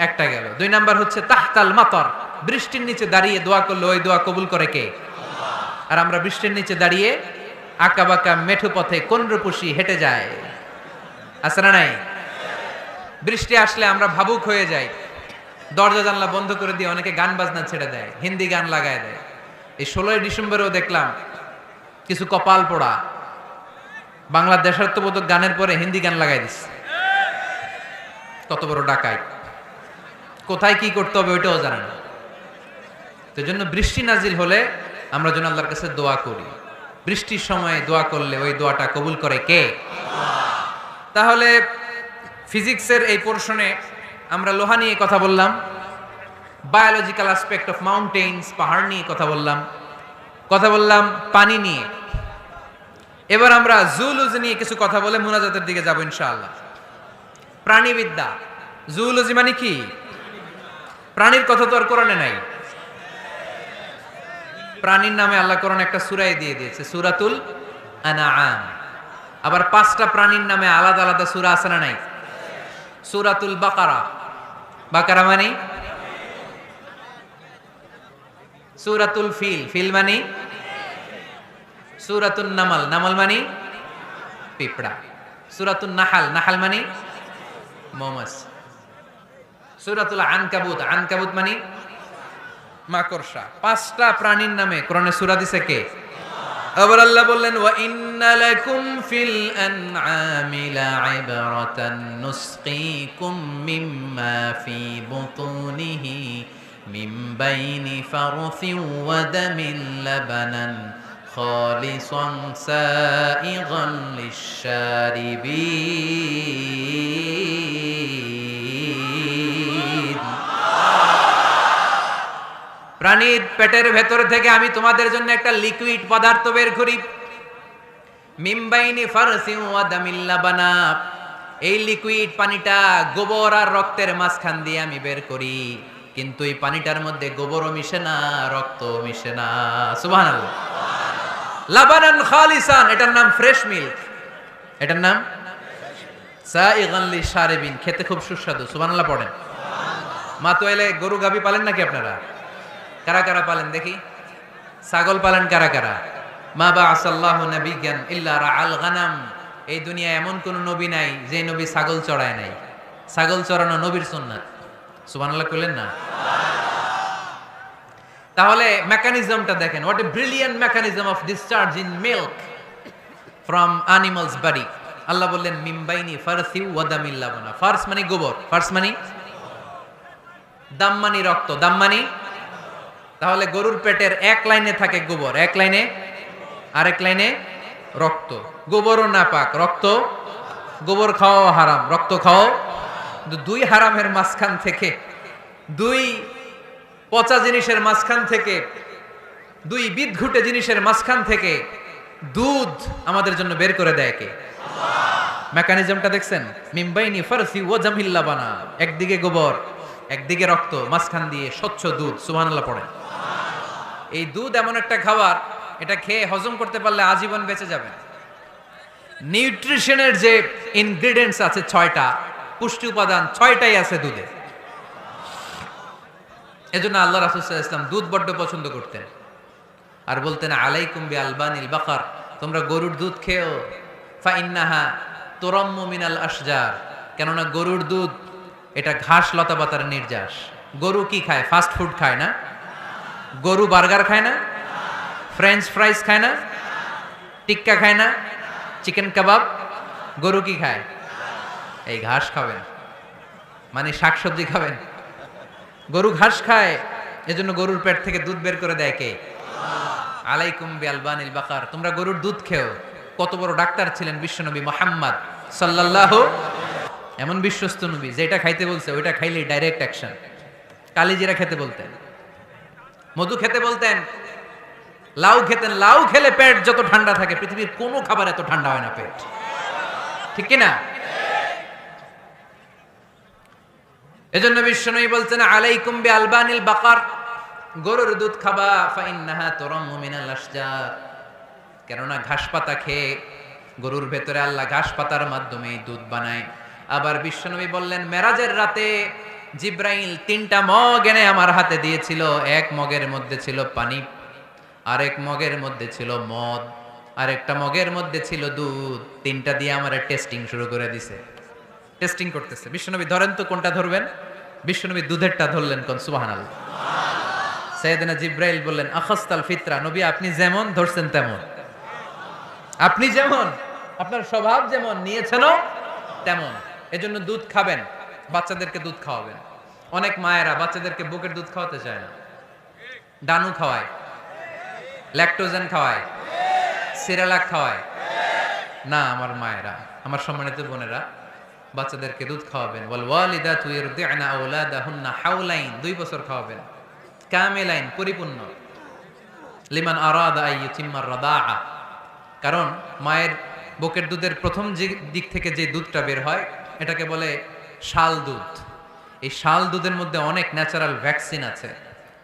একটা গেল। দুই নাম্বার হচ্ছে তাহতাল মাতর, বৃষ্টির নিচে দাঁড়িয়ে দোয়া করলে ওই দোয়া কবুল করে কে? আর আমরা বৃষ্টির নিচে দাঁড়িয়ে আঁকা বাঁকা মেঠো পথে কোন রূপসী হেঁটে যায়, আছে না নাই? বৃষ্টি আসলে আমরা ভাবুক হয়ে যাই, দরজা জানলা বন্ধ করে দিয়ে অনেকে গান বাজনা ছেড়ে দেয়, হিন্দি গান লাগায় দেয়। এই 16ই ডিসেম্বরেও দেখলাম কিছু কপাল পোড়া বাংলা দেশাত্মবোধক গানের পরে হিন্দি গান লাগাই দিচ্ছে। কত বড় ডাকাই, কোথায় কি করতে হবে ওইটাও জানে না। তো জন্য বৃষ্টি নাজিল হলে আমরা যেন আল্লাহর কাছে দোয়া করি। বৃষ্টির সময় দোয়া করলে ওই দোয়াটা কবুল করে কে? তাহলে ফিজিক্সের এই পোর্শনে আমরা লোহা নিয়ে কথা বললাম, বায়োলজিক্যাল অ্যাসপেক্ট অফ মাউন্টেইনস, পাহাড় নিয়ে কথা বললাম পানি নিয়ে। এবার আমরা জুলজি নিয়ে কিছু কথা বলে মুনাজাতের দিকে যাব ইনশাআল্লাহ। প্রাণীবিদ্যা, জুলজি মানে কি? প্রাণীর কথা তো আর কোরআনে নাই। প্রাণীর নামে আল্লাহ কোরআনে একটা সূরা দিয়ে দিয়েছে, সূরাতুল আনআম। আবার 5টা প্রাণীর নামে আলাদা আলাদা সূরা আছে না নাই? সূরাতুল বাকারা, বাকারা মানে? সূরাতুল ফিল, ফিল মানে? সূরাতুন নামল, নামল মানে পিঁপড়া। সূরাতুন নাহাল, নাহাল মানে মৌমাছি। সূরাতুল আনকাবুত, আনকাবুত মানে মাকড়সা। 5টা প্রাণীর নামে কোরআনে সূরা দিছে কে? আবার আল্লাহ বললেন, ওয়া ইন্না লাকুম ফিল আনআমি লা'iবরাতান নুসকিকুম মিম্মা ফি বুতুনিহি মিন বাইনি ফারথিন ওয়া দামিন লাবানান খালিসান সাইগান লিশ-শারিবিন। প্রাণীর পেটের ভেতর থেকে আমি তোমাদের জন্য একটা লিকুইড পদার্থ বের করি, মিন বাইনি ফারসিন ওয়া দামিন লাবানা। এই লিকুইড পানিটা গোবর আর রক্তের মাঝখান দিয়ে আমি বের করি, কিন্তু এই পানিটার মধ্যে গোবরও মিশে না, রক্তও মিশে না। সুবহানাল্লাহ। লাবানান খালিসান, এটার নাম ফ্রেশ মিল্ক, এটার নাম সাইগান লিশ-শারিবিন, খেতে খুব সুস্বাদু। সুবহানাল্লাহ পড়েন। মা তো এলে গরু গাবি পালেন নাকি আপনারা? কারা কারা পালেন দেখি? ছাগল পালেন কারা কারা? মা বা'আসাল্লাহু নাবিয়্যান ইল্লা রাআল গানাম। এই দুনিয়ায় এমন কোন নবী নাই যে নবী ছাগল চড়ায় নাই। ছাগল চড়ানো নবীর সুন্নাত। সুবহানাল্লাহ কইলেন না? তাহলে মেকানিজমটা দেখেন, what a brilliant mechanism of discharge in milk from animals body. আল্লাহ বললেন মিন বাইনি ফারসি ওয়া দামিল লাবানা। ফারস মানে গোবর, ফারস মানে দাম মানি রক্ত, দাম মানি। তাহলে গরুর পেটের এক লাইনে থাকে গোবর, এক লাইনে, আরেক লাইনে রক্ত। গোবরও নাপাক, রক্ত, গোবর খাওয়াও হারাম, রক্ত খাওয়াও। কিন্তু দুই হারামের মাঝখান থেকে, দুই পচা জিনিসের মাঝখান থেকে, দুই বিদঘুটে জিনিসের মাঝখান থেকে দুধ আমাদের জন্য বের করে দেয় কে? মেকানিজমটা দেখছেন? মিম্বাইনি ফারসি ও জামিল্লা বানা, একদিকে গোবর একদিকে রক্ত, মাঝখান দিয়ে স্বচ্ছ দুধ। সুবহানাল্লাহ পড়েন। এই দুধ এমন একটা খাবার, এটা খেয়ে হজম করতে পারলে আজীবন বেঁচে যাবে। নিউট্রিশনের যে ইনগ্রেডিয়েন্টস আছে 6টা, পুষ্টি উপাদান 6টাই আছে দুধে। এজন্য আল্লাহ রাসূল সাল্লাল্লাহু আলাইহি ওয়াসাল্লাম দুধ বড্ড পছন্দ করতেন, আর বলতেন আলাইকুম বি আলবানিল বাকার, তোমরা গরুর দুধ খেও। ফা ইন্নাহা তুরাম্মু মিনাল আশজার, কেননা গরুর দুধ এটা ঘাস লতা পাতার নির্যাস। গরু কি খায়? ফাস্ট ফুড খায় না? গরু বার্গার খায় না? ফ্রেঞ্চ ফ্রাইজ খায় না? টিক্কা খায় না? চিকেন কাবাব? গরু কি খায়? এই ঘাস খাবেন, মানে শাকসবজি খাবেন। গরু ঘাস খায়, এজন্য গরুর পেট থেকে দুধ বের করে দেয় কে? আলাইকুম বি আলবানিল বাকার, তোমরা গরুর দুধ খেও। কত বড় ডাক্তার ছিলেন বিশ্বনবী মুহাম্মদ সাল্লাল্লাহু, এমন বিশ্বস্ত নবী, যেটা খাইতে বলছে ওইটা খাইলেই ডাইরেক্ট অ্যাকশন। কালিজিরা খেতে বলতেন, মধু খেতে বলতেন, লাউ খেতেন। লাউ খেলে পেট যত ঠান্ডা থাকে, পৃথিবীর কোনো খাবার এত ঠান্ডা হয় না পেট, ঠিক কি না? এজন্য বিশ্বনবী বলছেন আলাইকুম বি আলবানিল বাকার, গরুর দুধ খাবা। ফা ইন্নাহা তুরাম্মু মিনাল আশজার, কেননা ঘাস পাতা খেয়ে গরুর ভেতরে আল্লাহ ঘাস পাতার মাধ্যমে দুধ বানায়। আবার বিশ্বনবী বললেন মেরাজের রাতে জিব্রাইল 3টা মগ এনে আমার হাতে দিয়েছিল। এক মগের মধ্যে ছিল পানি, আরেক মগের মধ্যে ছিল মদ, আরেকটা মগের মধ্যে ছিল দুধ। 3টা দিয়ে আমার টেস্টিং শুরু করে দিছে। টেস্টিং করতেছে। বিশ্বনবী ধরেন তো কোনটা ধরবেন? বিশ্বনবী দুধেরটা ধরলেন। কোন? সুবহানাল্লাহ। সাইয়েদনা জিব্রাইল বললেন আখাস্তাল ফিতরা, নবী আপনি যেমন ধরছেন তেমন, আপনি যেমন, আপনার স্বভাব যেমন, নিয়েছেনও তেমন। এজন্য দুধ খাবেন, বাচ্চাদেরকে দুধ খাওয়াবেন। অনেক মায়েরা বাচ্চাদেরকে বুকের দুধ খাওয়াতে চায় না, ডানু খাওয়ায়, ল্যাকটোজেন খাওয়ায়, সিরালাক খাওয়ায় না। আমার মায়েরা, আমার সম্মানিত বোনেরা, বাচ্চাদেরকে দুধ খাওয়াবেন। ওয়াল ওয়ালিদাতু ইরদি'না আওলাদাহুন্না হাওলাইন, 2 বছর খাওয়াবেন, কামিলাইন, পরিপূর্ণ। লিমান আরাদা আন ইউতিম্মার রাদাআ, কারণ মায়ের বুকের দুধের প্রথম দিক থেকে যে দুধটা বের হয় এটাকে বলে শাল দুধ। এই শাল দুধের মধ্যে অনেক ন্যাচারাল ভ্যাকসিন আছে।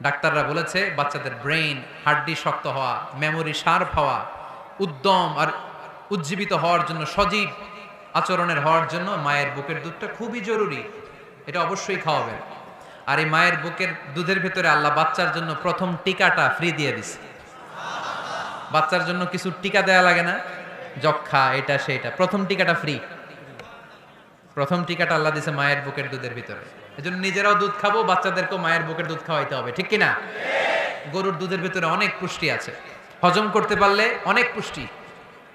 ডাক্তাররা বলেছে বাচ্চাদের ব্রেইন, হাড্ডি শক্ত হওয়া, মেমোরি শার্প হওয়া, উদ্যম আর উজ্জীবিত হওয়ার জন্য, সজীব আচরণের হওয়ার জন্য মায়ের বুকের দুধটা খুবই জরুরি। এটা অবশ্যই খাওয়াবেন। আর এই মায়ের বুকের দুধের ভেতরে আল্লাহ বাচ্চার জন্য প্রথম টিকাটা ফ্রি দিয়ে দিছে। বাচ্চার জন্য কিছু টিকা দেয়া লাগে না, যক্ষা, এটা সেটা, প্রথম টিকাটা ফ্রি। প্রথম টিকাটা আল্লাহ দিছে মায়ের বুকের দুধের ভিতরে। এজন্য নিজেরাও দুধ খাবো, বাচ্চাদেরকেও মায়ের বুকের দুধ খাওয়াইতে হবে, ঠিক কি না? গরুর দুধের ভিতরে অনেক পুষ্টি আছে, হজম করতে পারলে অনেক পুষ্টি।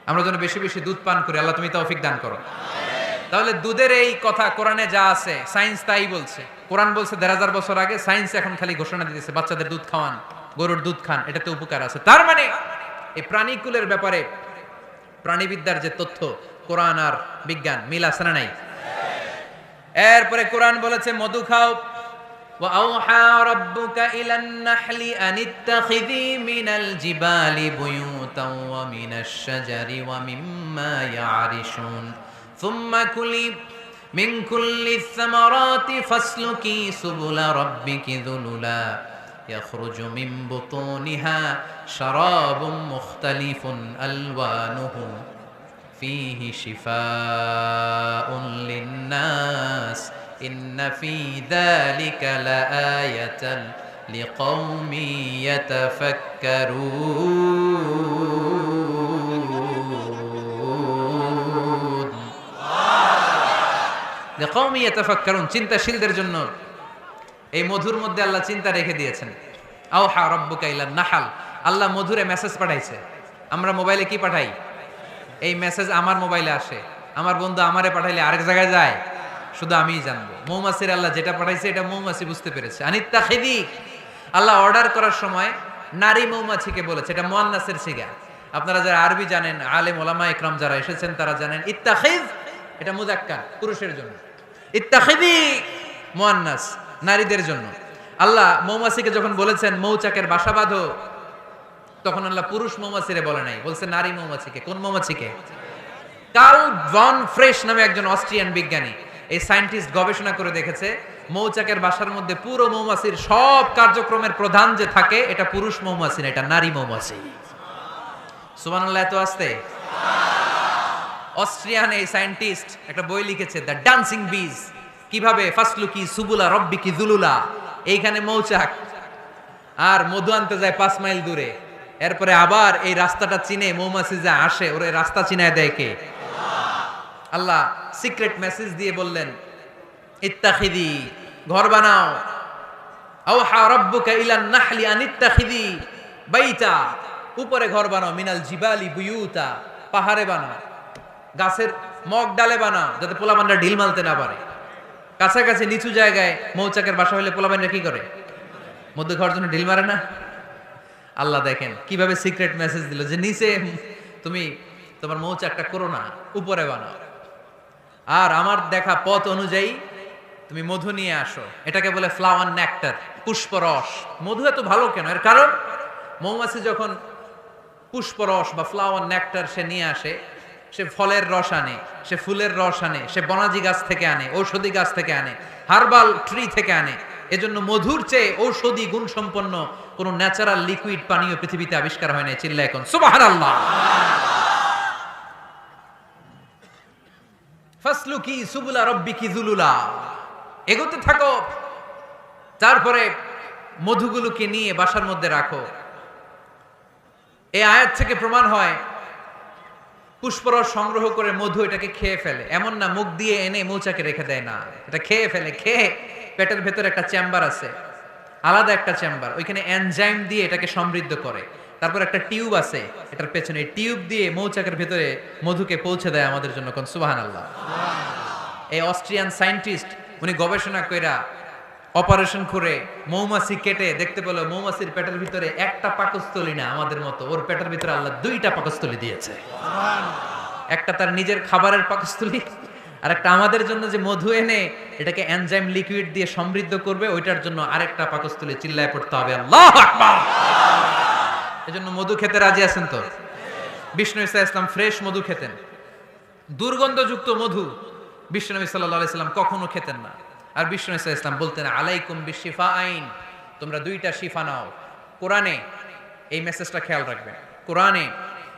আমরা যেন বেশি বেশি দুধ পান করি, আল্লাহ তুমি তৌফিক দান করো। তাহলে দুধের এই কথা কোরআনে যা আছে, সায়েন্স তাই বলছে। কোরআন বলছে ১,৫০০ বছর আগে, সায়েন্স এখন খালি ঘোষণা দিতেছে বাচ্চাদের দুধ খাওয়ান, গরুর দুধ খান, এটাতে উপকার আছে। তার মানে এই প্রাণীকুলের ব্যাপারে প্রাণীবিদ্যার যে তথ্য, কোরআন আর বিজ্ঞান মিল আছে না নাই? এরপরে কোরআন বলেছে মধু খাও। ওয়া আওহা রাব্বুকা ইলান নাহলি আনিত্তাখিযি মিনাল জিবালি বুয়ুতান ওয়া মিনাশ শাজারি ওয়া মিম্মা ইয়ারিশুন সুম্মা কুলি মিন কুল্লিস সামারাতি ফাসলুকি সুবুলা রাব্বিকি যুলুলা يخرج من بطونها شراب مختلف ألوانه فيه شفاء للناس إن في ذلك لآية لقوم يتفكرون لقوم يتفكرون চিন্তাশীলদের জন্য এই মধুর মধ্যে আল্লাহ চিন্তা রেখে দিয়েছেন। আওহা রাব্বুকা ইলান নাহাল, আল্লাহ মধুরে মেসেজ পাঠাইছে। আমরা মোবাইলে কি পাঠাই? এই মেসেজ আমার মোবাইলে আসে, আমার বন্ধু আমারে পাঠাইলে আরেক জায়গায় যায়। শুধু আমিই জানবো। মৌমাছির আল্লাহ যেটা পাঠাইছে এটা মৌমাছি বুঝতে পেরেছে। আনিত্তাখিদি, আল্লাহ অর্ডার করার সময় নারী মৌমাছিকে বলেছে, এটা মুয়ান্নাসের সিগা। আপনারা যারা আরবি জানেন, আলেম ওলামা ইকরাম যারা এসেছেন তারা জানেন ইত্তাখিজ এটা মুযাক্কার, পুরুষের জন্য। ইত্তাখিদি মুয়ান্নাস, নারীদের জন্য। আল্লাহ মৌমাছিকে যখন বলেছেন মৌচাকের বাসা বাঁধো, তখন আল্লাহ পুরুষ মৌমাছিরে বলে নাই, বলছে নারী মৌমাছিকে। কোন মৌমাছিকে? কার্ল ভন ফ্রেশ নামে একজন অস্ট্রিয়ান বিজ্ঞানী, এই সায়েন্টিস্ট গবেষণা করে দেখেছে মৌচাকের বাসার মধ্যে পুরো মৌমাছির সব কার্যক্রমের প্রধান যে থাকে এটা পুরুষ মৌমাছি না, এটা নারী মৌমাছি। সুবহানাল্লাহ, এত আসতে। অস্ট্রিয়ান এই সায়েন্টিস্ট একটা বই লিখেছে, দ্য ডান্সিং বিজ, কিভাবে ফাসলুকি সুবুলা রব্বিকি যুলুলা। এইখানে মৌচাক আর মধু আনতে যায় 5 মাইল দূরে, এরপরে আবার এই রাস্তাটা চিনে মৌমাছি যা আসে ওরে রাস্তা চিনায় দেয় কে? আল্লাহ সিক্রেট মেসেজ দিয়ে বললেন ইত্তাখিদি, ঘর বানাও। আওহা রাব্বুকা ইলান নাহলি আন ইত্তাখিদি বাইতা, উপরে ঘর বানাও। মিনাল জিবালি বুয়ুতা, পাহাড়ে বানাও, গাছের মগ ডালে বানাও, যাতে পোলাপানরা ঢিল মারতে না পারে। কাছাকাছি নিচু জায়গায় মৌচাকের বাসা হলে পোলাপানরা কি করে? মধ্যে ঘর জন্য ঢিল মারে না? আল্লাহ দেখেন কিভাবে সিক্রেট মেসেজ দিল যে নিচে তুমি তোমার মৌচাকটা করো না, উপরে বানাও। আর আমার দেখা পথ অনুযায়ী তুমি মধু নিয়ে আসো। এটাকে বলে ফ্লাওয়ার নেক্টার, পুষ্পরস। মধু এত ভালো কেন? এর কারণ মৌমাছি যখন পুষ্পরস বা ফ্লাওয়ার নেক্টার সে নিয়ে আসে, সে ফলের রস আনে, সে ফুলের রস আনে, সে বনাজি গাছ থেকে আনে, ঔষধি গাছ থেকে আনে, হার্বাল ট্রি থেকে আনে। এজন্য মধুর চেয়ে ঔষধি গুণ সম্পন্ন কোন ন্যাচারাল লিকুইড পানীয় পৃথিবীতে আবিষ্কার হয় না। চিল্লা এখন সুবহানাল্লাহ। ফাসলুকি সুবুলা রব্বিকি যুলুলা, এগোতে থাকো। তারপরে মধুগুলোকে নিয়ে বাসার মধ্যে রাখো। এই আয়াত থেকে প্রমাণ হয় পুষ্পরস সংগ্রহ করে মধু এটাকে খেয়ে ফেলে, এমন না মুখ দিয়ে এনে মৌচাকে রেখে দেয়, না, এটা খেয়ে ফেলে। খেয়ে পেটের ভেতরে একটা চেম্বার আছে, আলাদা একটা চেম্বার, ওইখানে এনজাইম দিয়ে এটাকে সমৃদ্ধ করে। তারপর একটা টিউব আছে এটার পেছনে, টিউব দিয়ে মৌচাকের ভেতরে মধুকে পৌঁছে দেয় আমাদের জন্য। কোন সুবহানাল্লাহ। এই অস্ট্রিয়ান সায়েন্টিস্ট উনি গবেষণা কইরা অপারেশন করে মৌমাছি কেটে দেখতে পেল মৌমাছির পেটের ভিতরে একটা পাকস্থলী না আমাদের মতো, ওর পেটের ভিতরে আল্লাহ 2টা পাকস্থলী দিয়েছে। একটা তার নিজের খাবারের পাকস্থলী, আর একটা আমাদের জন্য যে মধু এনে এটাকে এনজাইম লিকুইড দিয়ে সমৃদ্ধ করবে, ওইটার জন্য আরেকটা পাকস্থলী। চিল্লায় পড়তে হবে আল্লাহু আকবার। এজন্য মধু খেতে রাজি আছেন তো? বিষ্ণু ঈসা ইসলাম ফ্রেশ মধু খেতেন। দুর্গন্ধযুক্ত মধু বিশ্বনবী সাল্লাল্লাহু আলাইহি সাল্লাম কখনো খেতেন না। আর বিষ্ণু ঈসা ইসলাম বলতেন আলাইকুম বিশিফাআইন, তোমরা 2টা শিফা নাও। কোরআনে এই মেসেজটা খেয়াল রাখবেন, কোরআনে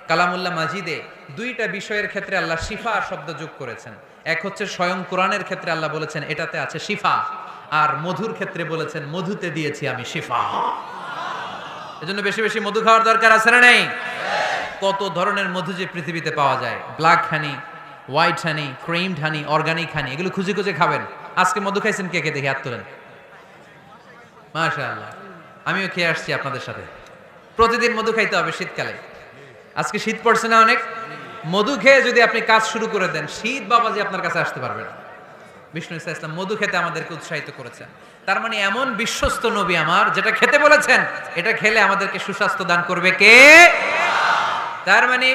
কালামুল্লাহ মাজিদে 2টা বিষয়ের ক্ষেত্রে আল্লাহ শিফা শব্দ যোগ করেছেন। এক হচ্ছে স্বয়ং কোরআনের ক্ষেত্রে আল্লাহ বলেছেন এটাতে আছে শিফা, আর মধুর ক্ষেত্রে বলেছেন মধুতে দিয়েছি আমি শিফা। এজন্য বেশি বেশি মধু খাওয়ার দরকার আছে না নেই? কত ধরনের মধু যে পৃথিবীতে পাওয়া যায়, ব্ল্যাক হানি, হোয়াইট হানি, ক্রিমড হানি, অর্গানিক হানি, এগুলো খুঁজে খুঁজে খাবেন। আজকে মধু খাইছেন কে কে? দেখি হাত তোলেন। মাশাআল্লাহ, আমিও খেয়ে আসছি আপনাদের সাথে। প্রতিদিন মধু খাইতে হবে শীতকালে। আজকে শীত পড়ছে না অনেক? মধু খেয়ে যদি আপনি কাজ শুরু করে দেন, শীত বাবাজি আপনার কাছে আসতে পারবে না। বিষ্ণু ঈসা ইসলাম মধু খেতে আমাদেরকে উৎসাহিত করেছেন। তার মানে এমন বিশ্বস্ত নবী আমার, যেটা খেতে বলেছেন এটা খেলে আমাদেরকে সুস্বাস্থ্য দান করবে কে? তার মানে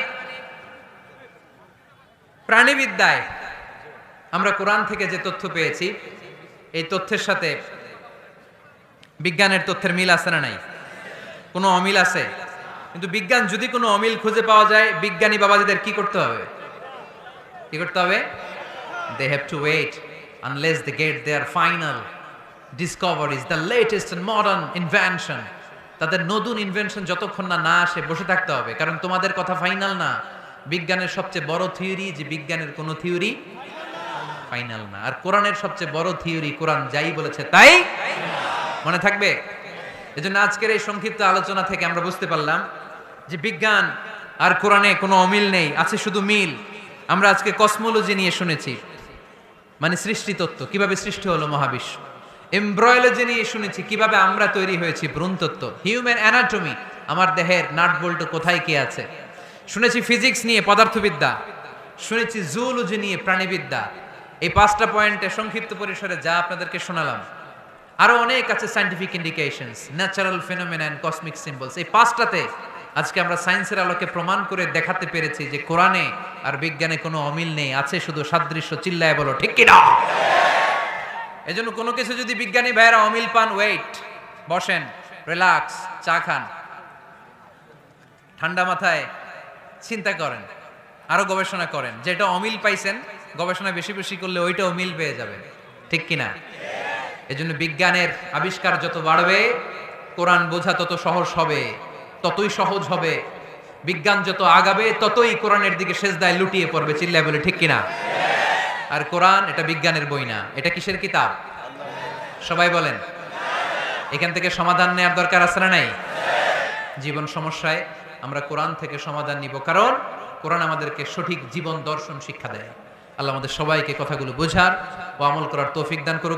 প্রাণীবিদ্যায় আমরা কোরআন থেকে যে তথ্য পেয়েছি, এই তথ্যের সাথে বিজ্ঞানের তথ্যের মিল আছে না নাই? কোনো অমিল আছে? কিন্তু বিজ্ঞান যদি কোনো অমিল খুঁজে পাওয়া যায়, বিজ্ঞানী বাবাজিদের কি করতে হবে? কি করতে হবে? They have to wait unless they get their final discoveries, the latest and modern invention. তাদের নতুন ইনভেনশন যতক্ষণ না আসে বসে থাকতে হবে, কারণ তোমাদের কথা ফাইনাল না। বিজ্ঞানের সবচেয়ে বড় থিওরি যে বিজ্ঞানের কোনো থিওরি ফাইনাল না, আর কোরআনের সবচেয়ে বড় থিওরি কোরআন যাই বলেছে তাই মনে থাকবে। এজন্য আজকের এই সংক্ষিপ্ত আলোচনা থেকে আমরা বুঝতে পারলাম যে বিজ্ঞান আর কোরআনে কোনো অমিল নেই, আছে শুধু মিল। আমরা আজকে কসমোলজি নিয়ে শুনেছি, মানে সৃষ্টি তত্ত্ব, কিভাবে সৃষ্টি হলো মহাবিশ্ব। এমব্রয়োলজি নিয়ে শুনেছি, কিভাবে আমরা তৈরি হয়েছি, ভ্রূণ তত্ত্ব। হিউম্যান অ্যানাটমি, আমার দেহের নাট বল্টু কোথায় কি আছে। শুনেছি ফিজিক্স নিয়ে পদার্থবিদ্যা, শুনেছি জুওলজি নিয়ে প্রাণীবিদ্যা। এই 5টা পয়েন্টে সংক্ষিপ্ত পরিসরে যা আপনাদেরকে শোনালাম, আরো অনেক আছে scientific indications, natural phenomena and cosmic symbols. এই 5টাতে আজকে আমরা সায়েন্সের আলোকে প্রমাণ করে দেখাতে পেরেছি যে কোরআনে আর বিজ্ঞানে কোনো অমিল নেই, আছে শুধু সাদৃশ্য। চিল্লায় বলো ঠিক কি না? এজন্য কোনো কিছু যদি বিজ্ঞানী ভাইয়েরা অমিল পান, ওয়েট, বসেন, রিল্যাক্স, চা খান, ঠান্ডা মাথায় চিন্তা করেন, আরো গবেষণা করেন। যেটা অমিল পাইছেন, গবেষণা বেশি বেশি করলে ওইটা অমিল পেয়ে যাবেন, ঠিক কিনা? এজন্য বিজ্ঞানের আবিষ্কার যত বাড়বে, কোরআন বোঝা তত সহজ হবে, ততই সহজ হবে। বিজ্ঞান যত আগাবে, ততই কোরআনের দিকে সেজদায় লুটিয়ে পড়বে। চিল্লায় বলে ঠিক কিনা? আর কোরআন এটা বিজ্ঞানের বই না, এটা কিসের কিতাব? সবাই বলেন। এখান থেকে সমাধান নেওয়ার দরকার আছে না নাই? জীবন সমস্যায় আমরা কোরআন থেকে সমাধান নিব, কারণ কোরআন আমাদেরকে সঠিক জীবন দর্শন শিক্ষা দেয়। আল্লাহ আমাদের সবাইকে কথাগুলো বোঝার ও আমল করার তৌফিক দান করুক।